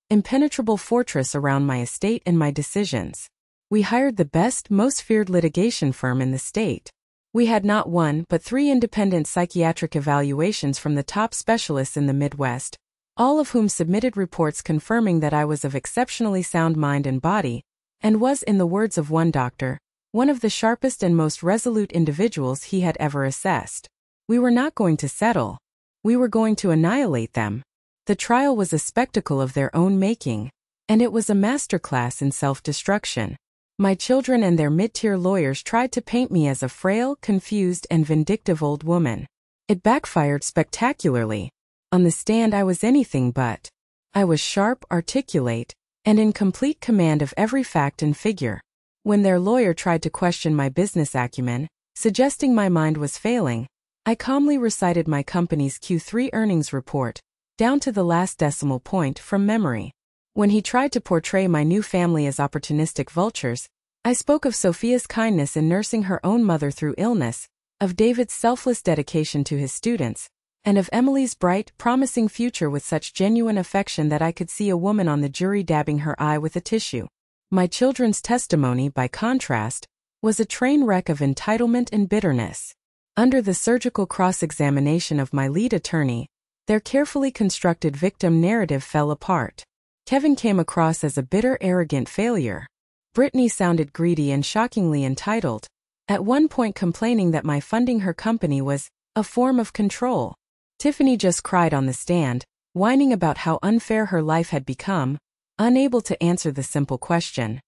impenetrable fortress around my estate and my decisions. We hired the best, most feared litigation firm in the state. We had not one, but 3 independent psychiatric evaluations from the top specialists in the Midwest, all of whom submitted reports confirming that I was of exceptionally sound mind and body, and was, in the words of one doctor, one of the sharpest and most resolute individuals he had ever assessed. We were not going to settle. We were going to annihilate them. The trial was a spectacle of their own making, and it was a masterclass in self-destruction. My children and their mid-tier lawyers tried to paint me as a frail, confused, and vindictive old woman. It backfired spectacularly. On the stand I was anything but. I was sharp, articulate, and in complete command of every fact and figure. When their lawyer tried to question my business acumen, suggesting my mind was failing, I calmly recited my company's Q3 earnings report, down to the last decimal point, from memory. When he tried to portray my new family as opportunistic vultures, I spoke of Sophia's kindness in nursing her own mother through illness, of David's selfless dedication to his students, and of Emily's bright, promising future with such genuine affection that I could see a woman on the jury dabbing her eye with a tissue. My children's testimony, by contrast, was a train wreck of entitlement and bitterness. Under the surgical cross-examination of my lead attorney, their carefully constructed victim narrative fell apart. Kevin came across as a bitter, arrogant failure. Brittany sounded greedy and shockingly entitled, at one point complaining that my funding her company was a form of control. Tiffany just cried on the stand, whining about how unfair her life had become, unable to answer the simple question.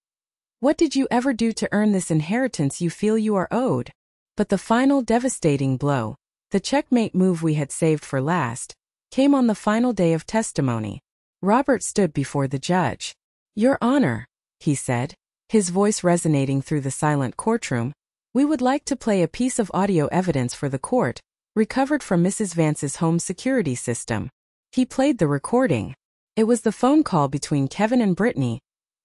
What did you ever do to earn this inheritance you feel you are owed? But the final devastating blow, the checkmate move we had saved for last, came on the final day of testimony. Robert stood before the judge. "Your Honor," he said, his voice resonating through the silent courtroom, "we would like to play a piece of audio evidence for the court, recovered from Mrs. Vance's home security system." He played the recording. It was the phone call between Kevin and Brittany,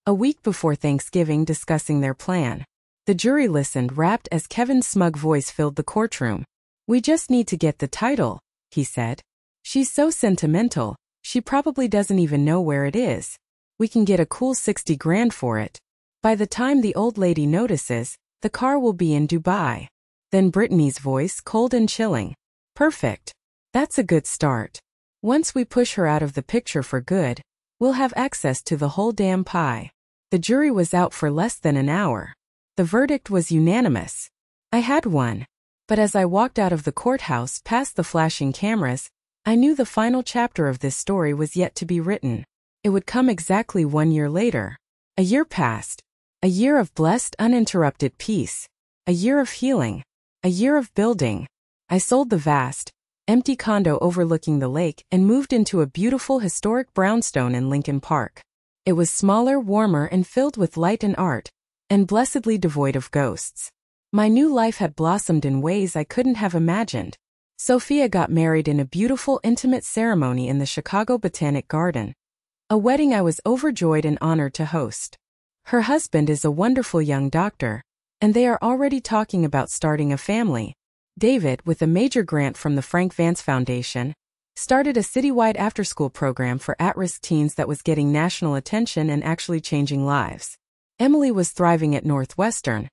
a week before Thanksgiving, discussing their plan. The jury listened, rapt, as Kevin's smug voice filled the courtroom. "We just need to get the title," he said. "She's so sentimental, she probably doesn't even know where it is. We can get a cool 60 grand for it. By the time the old lady notices, the car will be in Dubai." Then Brittany's voice, cold and chilling. "Perfect. That's a good start. Once we push her out of the picture for good, we'll have access to the whole damn pie." The jury was out for less than an hour. The verdict was unanimous. I had won. But as I walked out of the courthouse past the flashing cameras, I knew the final chapter of this story was yet to be written. It would come exactly 1 year later. A year passed. A year of blessed, uninterrupted peace. A year of healing. A year of building. I sold the vast, empty condo overlooking the lake and moved into a beautiful historic brownstone in Lincoln Park. It was smaller, warmer, and filled with light and art, and blessedly devoid of ghosts. My new life had blossomed in ways I couldn't have imagined. Sophia got married in a beautiful, intimate ceremony in the Chicago Botanic Garden, a wedding I was overjoyed and honored to host. Her husband is a wonderful young doctor, and they are already talking about starting a family. David, with a major grant from the Frank Vance Foundation, started a citywide after-school program for at-risk teens that was getting national attention and actually changing lives. Emily was thriving at Northwestern,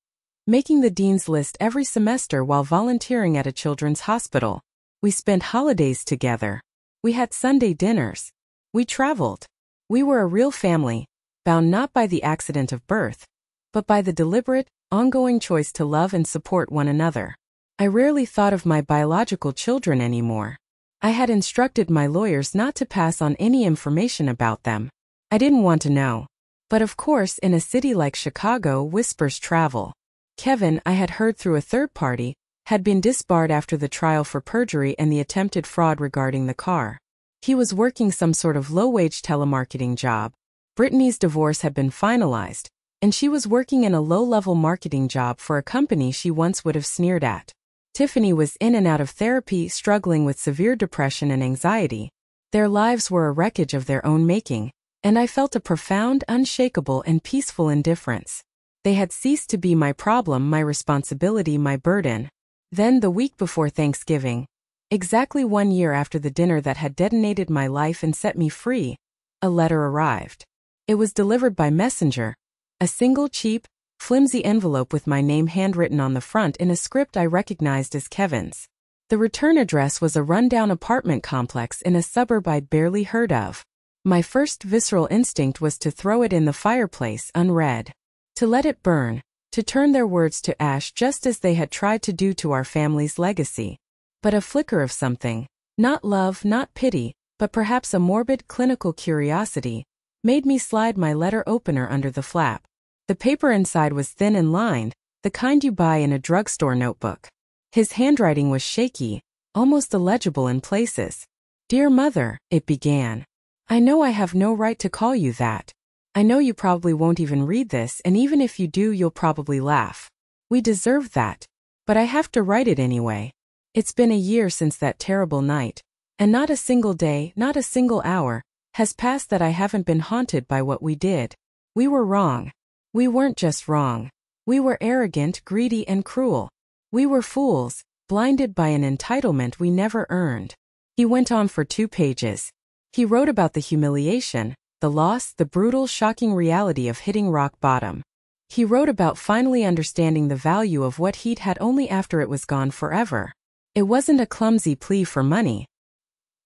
making the dean's list every semester while volunteering at a children's hospital. We spent holidays together. We had Sunday dinners. We traveled. We were a real family, bound not by the accident of birth, but by the deliberate, ongoing choice to love and support one another. I rarely thought of my biological children anymore. I had instructed my lawyers not to pass on any information about them. I didn't want to know. But of course, in a city like Chicago, whispers travel. Kevin, I had heard through a third party, had been disbarred after the trial for perjury and the attempted fraud regarding the car. He was working some sort of low-wage telemarketing job. Brittany's divorce had been finalized, and she was working in a low-level marketing job for a company she once would have sneered at. Tiffany was in and out of therapy, struggling with severe depression and anxiety. Their lives were a wreckage of their own making, and I felt a profound, unshakable, and peaceful indifference. They had ceased to be my problem, my responsibility, my burden. Then, the week before Thanksgiving, exactly 1 year after the dinner that had detonated my life and set me free, a letter arrived. It was delivered by messenger, a single cheap, flimsy envelope with my name handwritten on the front in a script I recognized as Kevin's. The return address was a rundown apartment complex in a suburb I'd barely heard of. My first visceral instinct was to throw it in the fireplace unread. To let it burn, to turn their words to ash just as they had tried to do to our family's legacy. But a flicker of something, not love, not pity, but perhaps a morbid clinical curiosity, made me slide my letter opener under the flap. The paper inside was thin and lined, the kind you buy in a drugstore notebook. His handwriting was shaky, almost illegible in places. "Dear Mother," it began. "I know I have no right to call you that. I know you probably won't even read this, and even if you do, you'll probably laugh. We deserve that. But I have to write it anyway. It's been a year since that terrible night, and not a single day, not a single hour, has passed that I haven't been haunted by what we did. We were wrong. We weren't just wrong. We were arrogant, greedy, and cruel. We were fools, blinded by an entitlement we never earned. He went on for 2 pages. He wrote about the humiliation, the loss, the brutal, shocking reality of hitting rock bottom. He wrote about finally understanding the value of what he'd had only after it was gone forever. It wasn't a clumsy plea for money.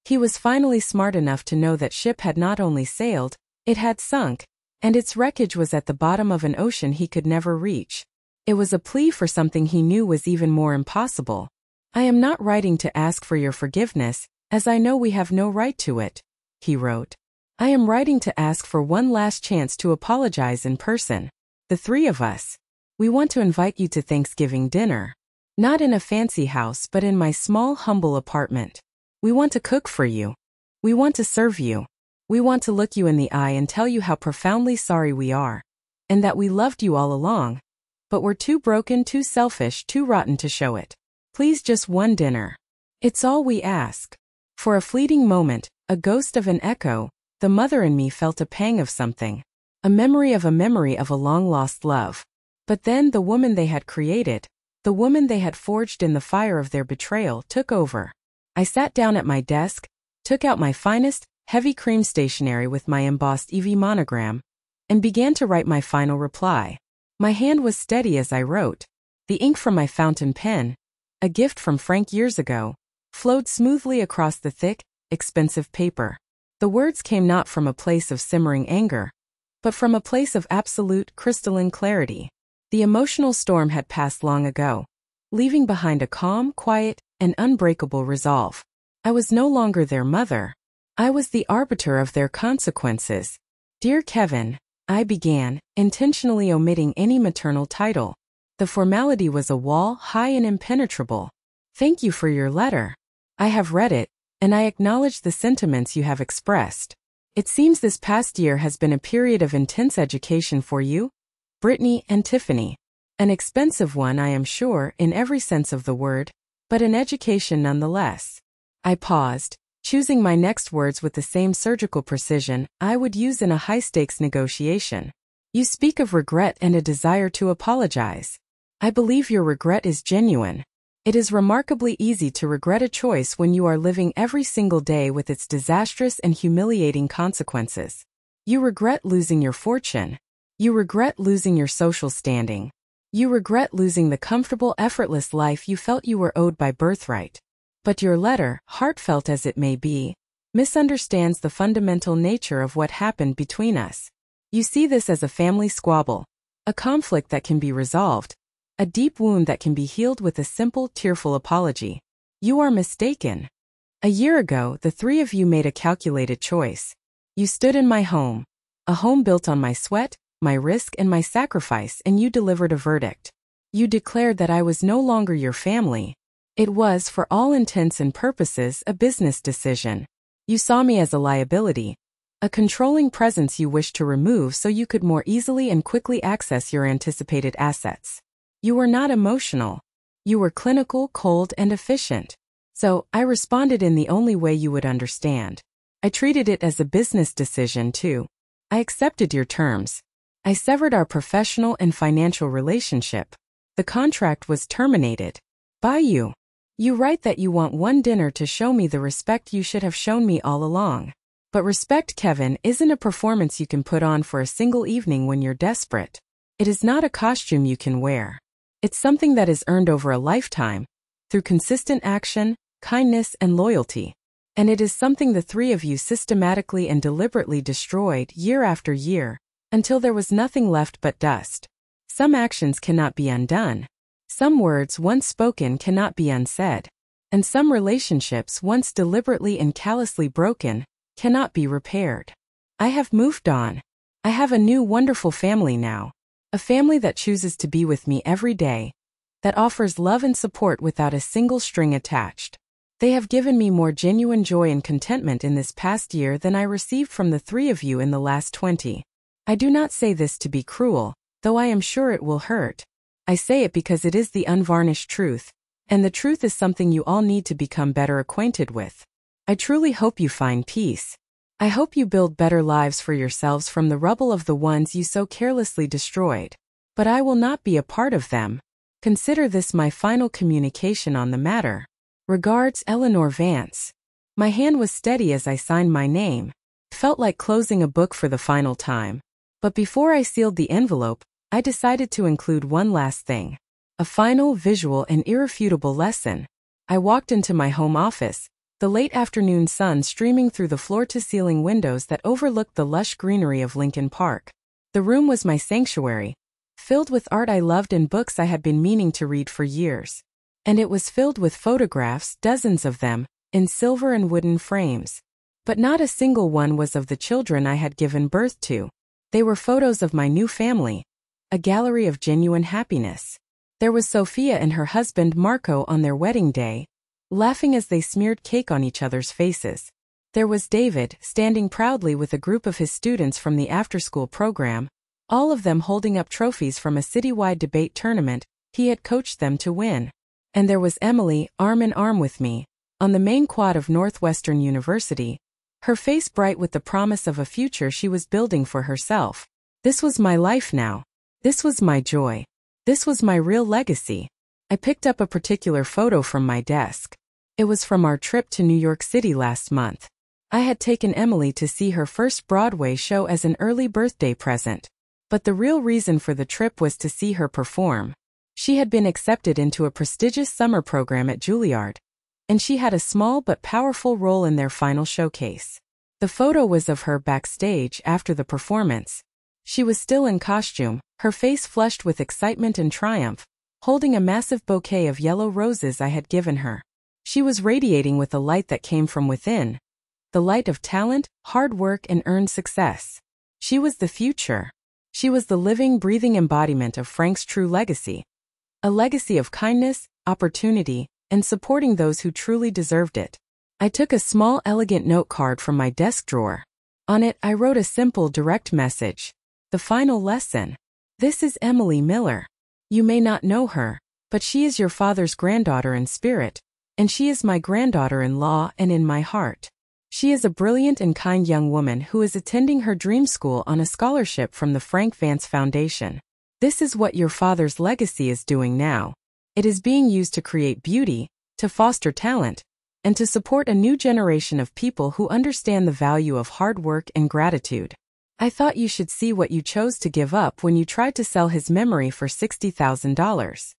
He was finally smart enough to know that ship had not only sailed, it had sunk, and its wreckage was at the bottom of an ocean he could never reach. It was a plea for something he knew was even more impossible. I am not writing to ask for your forgiveness, as I know we have no right to it, he wrote. I am writing to ask for one last chance to apologize in person. The 3 of us. We want to invite you to Thanksgiving dinner. Not in a fancy house but in my small, humble apartment. We want to cook for you. We want to serve you. We want to look you in the eye and tell you how profoundly sorry we are. And that we loved you all along. But we're too broken, too selfish, too rotten to show it. Please, just one dinner. It's all we ask. For a fleeting moment, a ghost of an echo, the mother in me felt a pang of something. A memory of a long-lost love. But then the woman they had created, the woman they had forged in the fire of their betrayal, took over. I sat down at my desk, took out my finest, heavy cream stationery with my embossed EV monogram, and began to write my final reply. My hand was steady as I wrote. The ink from my fountain pen, a gift from Frank years ago, flowed smoothly across the thick, expensive paper. The words came not from a place of simmering anger, but from a place of absolute, crystalline clarity. The emotional storm had passed long ago, leaving behind a calm, quiet, and unbreakable resolve. I was no longer their mother. I was the arbiter of their consequences. Dear Kevin, I began, intentionally omitting any maternal title. The formality was a wall high and impenetrable. Thank you for your letter. I have read it, and I acknowledge the sentiments you have expressed. It seems this past year has been a period of intense education for you, Brittany and Tiffany. An expensive one, I am sure, in every sense of the word, but an education nonetheless. I paused, choosing my next words with the same surgical precision I would use in a high-stakes negotiation. You speak of regret and a desire to apologize. I believe your regret is genuine. It is remarkably easy to regret a choice when you are living every single day with its disastrous and humiliating consequences. You regret losing your fortune. You regret losing your social standing. You regret losing the comfortable, effortless life you felt you were owed by birthright. But your letter, heartfelt as it may be, misunderstands the fundamental nature of what happened between us. You see this as a family squabble, a conflict that can be resolved, a deep wound that can be healed with a simple, tearful apology. You are mistaken. A year ago, the 3 of you made a calculated choice. You stood in my home, a home built on my sweat, my risk, and my sacrifice, and you delivered a verdict. You declared that I was no longer your family. It was, for all intents and purposes, a business decision. You saw me as a liability, a controlling presence you wished to remove so you could more easily and quickly access your anticipated assets. You were not emotional. You were clinical, cold, and efficient. So, I responded in the only way you would understand. I treated it as a business decision, too. I accepted your terms. I severed our professional and financial relationship. The contract was terminated. By you. You write that you want one dinner to show me the respect you should have shown me all along. But respect, Kevin, isn't a performance you can put on for a single evening when you're desperate. It is not a costume you can wear. It's something that is earned over a lifetime, through consistent action, kindness, and loyalty. And it is something the 3 of you systematically and deliberately destroyed year after year, until there was nothing left but dust. Some actions cannot be undone. Some words once spoken cannot be unsaid. And some relationships once deliberately and callously broken cannot be repaired. I have moved on. I have a new wonderful family now. A family that chooses to be with me every day, that offers love and support without a single string attached. They have given me more genuine joy and contentment in this past year than I received from the 3 of you in the last 20. I do not say this to be cruel, though I am sure it will hurt. I say it because it is the unvarnished truth, and the truth is something you all need to become better acquainted with. I truly hope you find peace. I hope you build better lives for yourselves from the rubble of the ones you so carelessly destroyed. But I will not be a part of them. Consider this my final communication on the matter. Regards, Eleanor Vance. My hand was steady as I signed my name. It felt like closing a book for the final time. But before I sealed the envelope, I decided to include one last thing. A final, visual, and irrefutable lesson. I walked into my home office, the late afternoon sun streaming through the floor-to-ceiling windows that overlooked the lush greenery of Lincoln Park. The room was my sanctuary, filled with art I loved and books I had been meaning to read for years. And it was filled with photographs, dozens of them, in silver and wooden frames. But not a single one was of the children I had given birth to. They were photos of my new family, a gallery of genuine happiness. There was Sophia and her husband Marco on their wedding day, laughing as they smeared cake on each other's faces. There was David, standing proudly with a group of his students from the after-school program, all of them holding up trophies from a citywide debate tournament he had coached them to win. And there was Emily, arm in arm with me, on the main quad of Northwestern University, her face bright with the promise of a future she was building for herself. This was my life now. This was my joy. This was my real legacy. I picked up a particular photo from my desk. It was from our trip to New York City last month. I had taken Emily to see her first Broadway show as an early birthday present. But the real reason for the trip was to see her perform. She had been accepted into a prestigious summer program at Juilliard, and she had a small but powerful role in their final showcase. The photo was of her backstage after the performance. She was still in costume, her face flushed with excitement and triumph, holding a massive bouquet of yellow roses I had given her. She was radiating with a light that came from within, the light of talent, hard work, and earned success. She was the future. She was the living, breathing embodiment of Frank's true legacy. A legacy of kindness, opportunity, and supporting those who truly deserved it. I took a small, elegant note card from my desk drawer. On it, I wrote a simple, direct message. The final lesson. This is Emily Miller. You may not know her, but she is your father's granddaughter in spirit, and she is my granddaughter-in-law and in my heart. She is a brilliant and kind young woman who is attending her dream school on a scholarship from the Frank Vance Foundation. This is what your father's legacy is doing now. It is being used to create beauty, to foster talent, and to support a new generation of people who understand the value of hard work and gratitude. I thought you should see what you chose to give up when you tried to sell his memory for $60,000.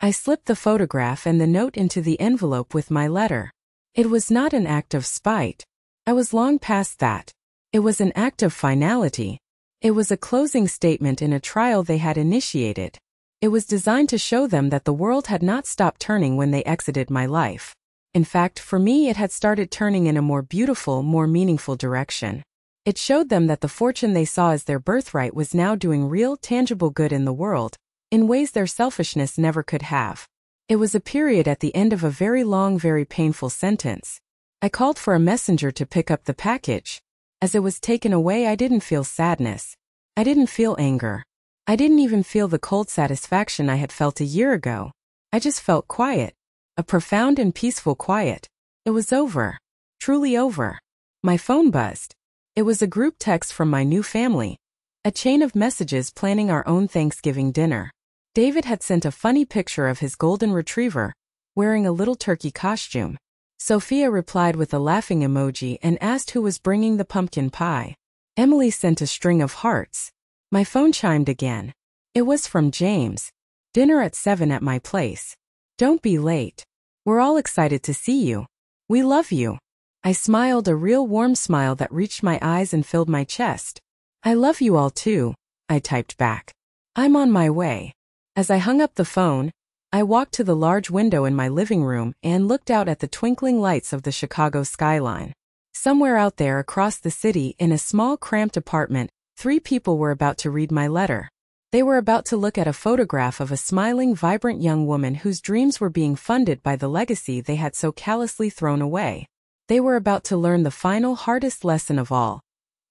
I slipped the photograph and the note into the envelope with my letter. It was not an act of spite. I was long past that. It was an act of finality. It was a closing statement in a trial they had initiated. It was designed to show them that the world had not stopped turning when they exited my life. In fact, for me it had started turning in a more beautiful, more meaningful direction. It showed them that the fortune they saw as their birthright was now doing real, tangible good in the world, in ways their selfishness never could have. It was a period at the end of a very long, very painful sentence. I called for a messenger to pick up the package. As it was taken away, I didn't feel sadness. I didn't feel anger. I didn't even feel the cold satisfaction I had felt a year ago. I just felt quiet. A profound and peaceful quiet. It was over. Truly over. My phone buzzed. It was a group text from my new family. A chain of messages planning our own Thanksgiving dinner. David had sent a funny picture of his golden retriever, wearing a little turkey costume. Sophia replied with a laughing emoji and asked who was bringing the pumpkin pie. Emily sent a string of hearts. My phone chimed again. It was from James. Dinner at 7 at my place. Don't be late. We're all excited to see you. We love you. I smiled, a real warm smile that reached my eyes and filled my chest. I love you all too, I typed back. I'm on my way. As I hung up the phone, I walked to the large window in my living room and looked out at the twinkling lights of the Chicago skyline. Somewhere out there across the city, in a small cramped apartment, 3 people were about to read my letter. They were about to look at a photograph of a smiling, vibrant young woman whose dreams were being funded by the legacy they had so callously thrown away. They were about to learn the final, hardest lesson of all.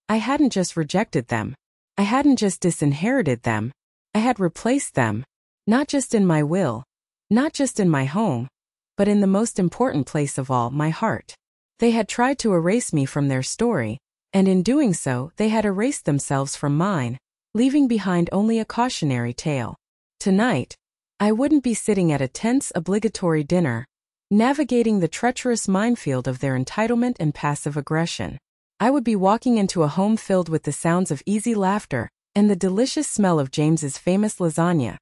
I hadn't just rejected them. I hadn't just disinherited them. I had replaced them. Not just in my will, not just in my home, but in the most important place of all, my heart. They had tried to erase me from their story, and in doing so, they had erased themselves from mine, leaving behind only a cautionary tale. Tonight, I wouldn't be sitting at a tense, obligatory dinner, navigating the treacherous minefield of their entitlement and passive aggression. I would be walking into a home filled with the sounds of easy laughter and the delicious smell of James's famous lasagna,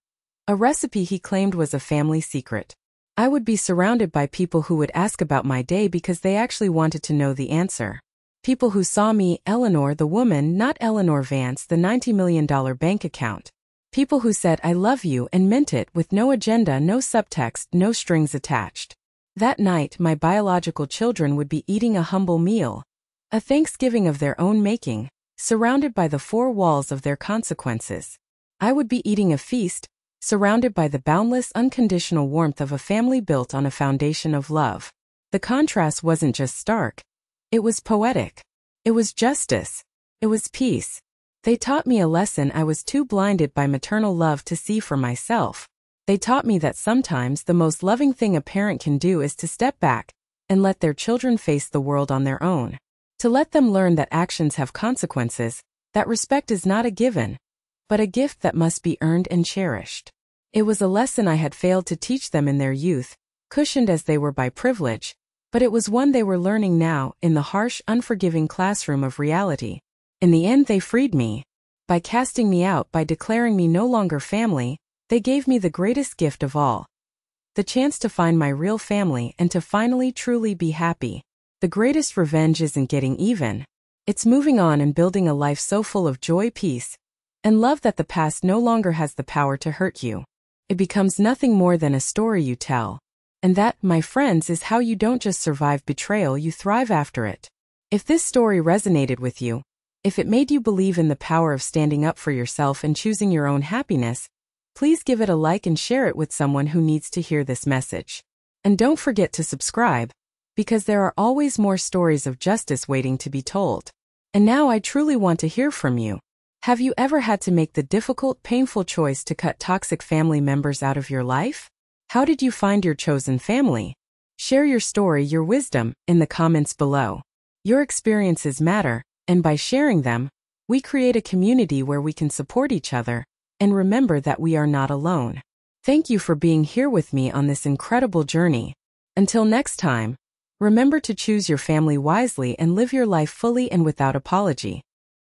a recipe he claimed was a family secret. I would be surrounded by people who would ask about my day because they actually wanted to know the answer. People who saw me, Eleanor the woman, not Eleanor Vance, the $90 million bank account. People who said I love you and meant it with no agenda, no subtext, no strings attached. That night, my biological children would be eating a humble meal, a Thanksgiving of their own making, surrounded by the four walls of their consequences. I would be eating a feast, surrounded by the boundless, unconditional warmth of a family built on a foundation of love. The contrast wasn't just stark. It was poetic. It was justice. It was peace. They taught me a lesson I was too blinded by maternal love to see for myself. They taught me that sometimes the most loving thing a parent can do is to step back and let their children face the world on their own. To let them learn that actions have consequences, that respect is not a given, but a gift that must be earned and cherished. It was a lesson I had failed to teach them in their youth, cushioned as they were by privilege, but it was one they were learning now in the harsh, unforgiving classroom of reality. In the end, they freed me. By casting me out, by declaring me no longer family, they gave me the greatest gift of all. The chance to find my real family and to finally truly be happy. The greatest revenge isn't getting even. It's moving on and building a life so full of joy, peace, and love that the past no longer has the power to hurt you. It becomes nothing more than a story you tell. And that, my friends, is how you don't just survive betrayal, you thrive after it. If this story resonated with you, if it made you believe in the power of standing up for yourself and choosing your own happiness, please give it a like and share it with someone who needs to hear this message. And don't forget to subscribe, because there are always more stories of justice waiting to be told. And now I truly want to hear from you. Have you ever had to make the difficult, painful choice to cut toxic family members out of your life? How did you find your chosen family? Share your story, your wisdom, in the comments below. Your experiences matter, and by sharing them, we create a community where we can support each other, and remember that we are not alone. Thank you for being here with me on this incredible journey. Until next time, remember to choose your family wisely and live your life fully and without apology.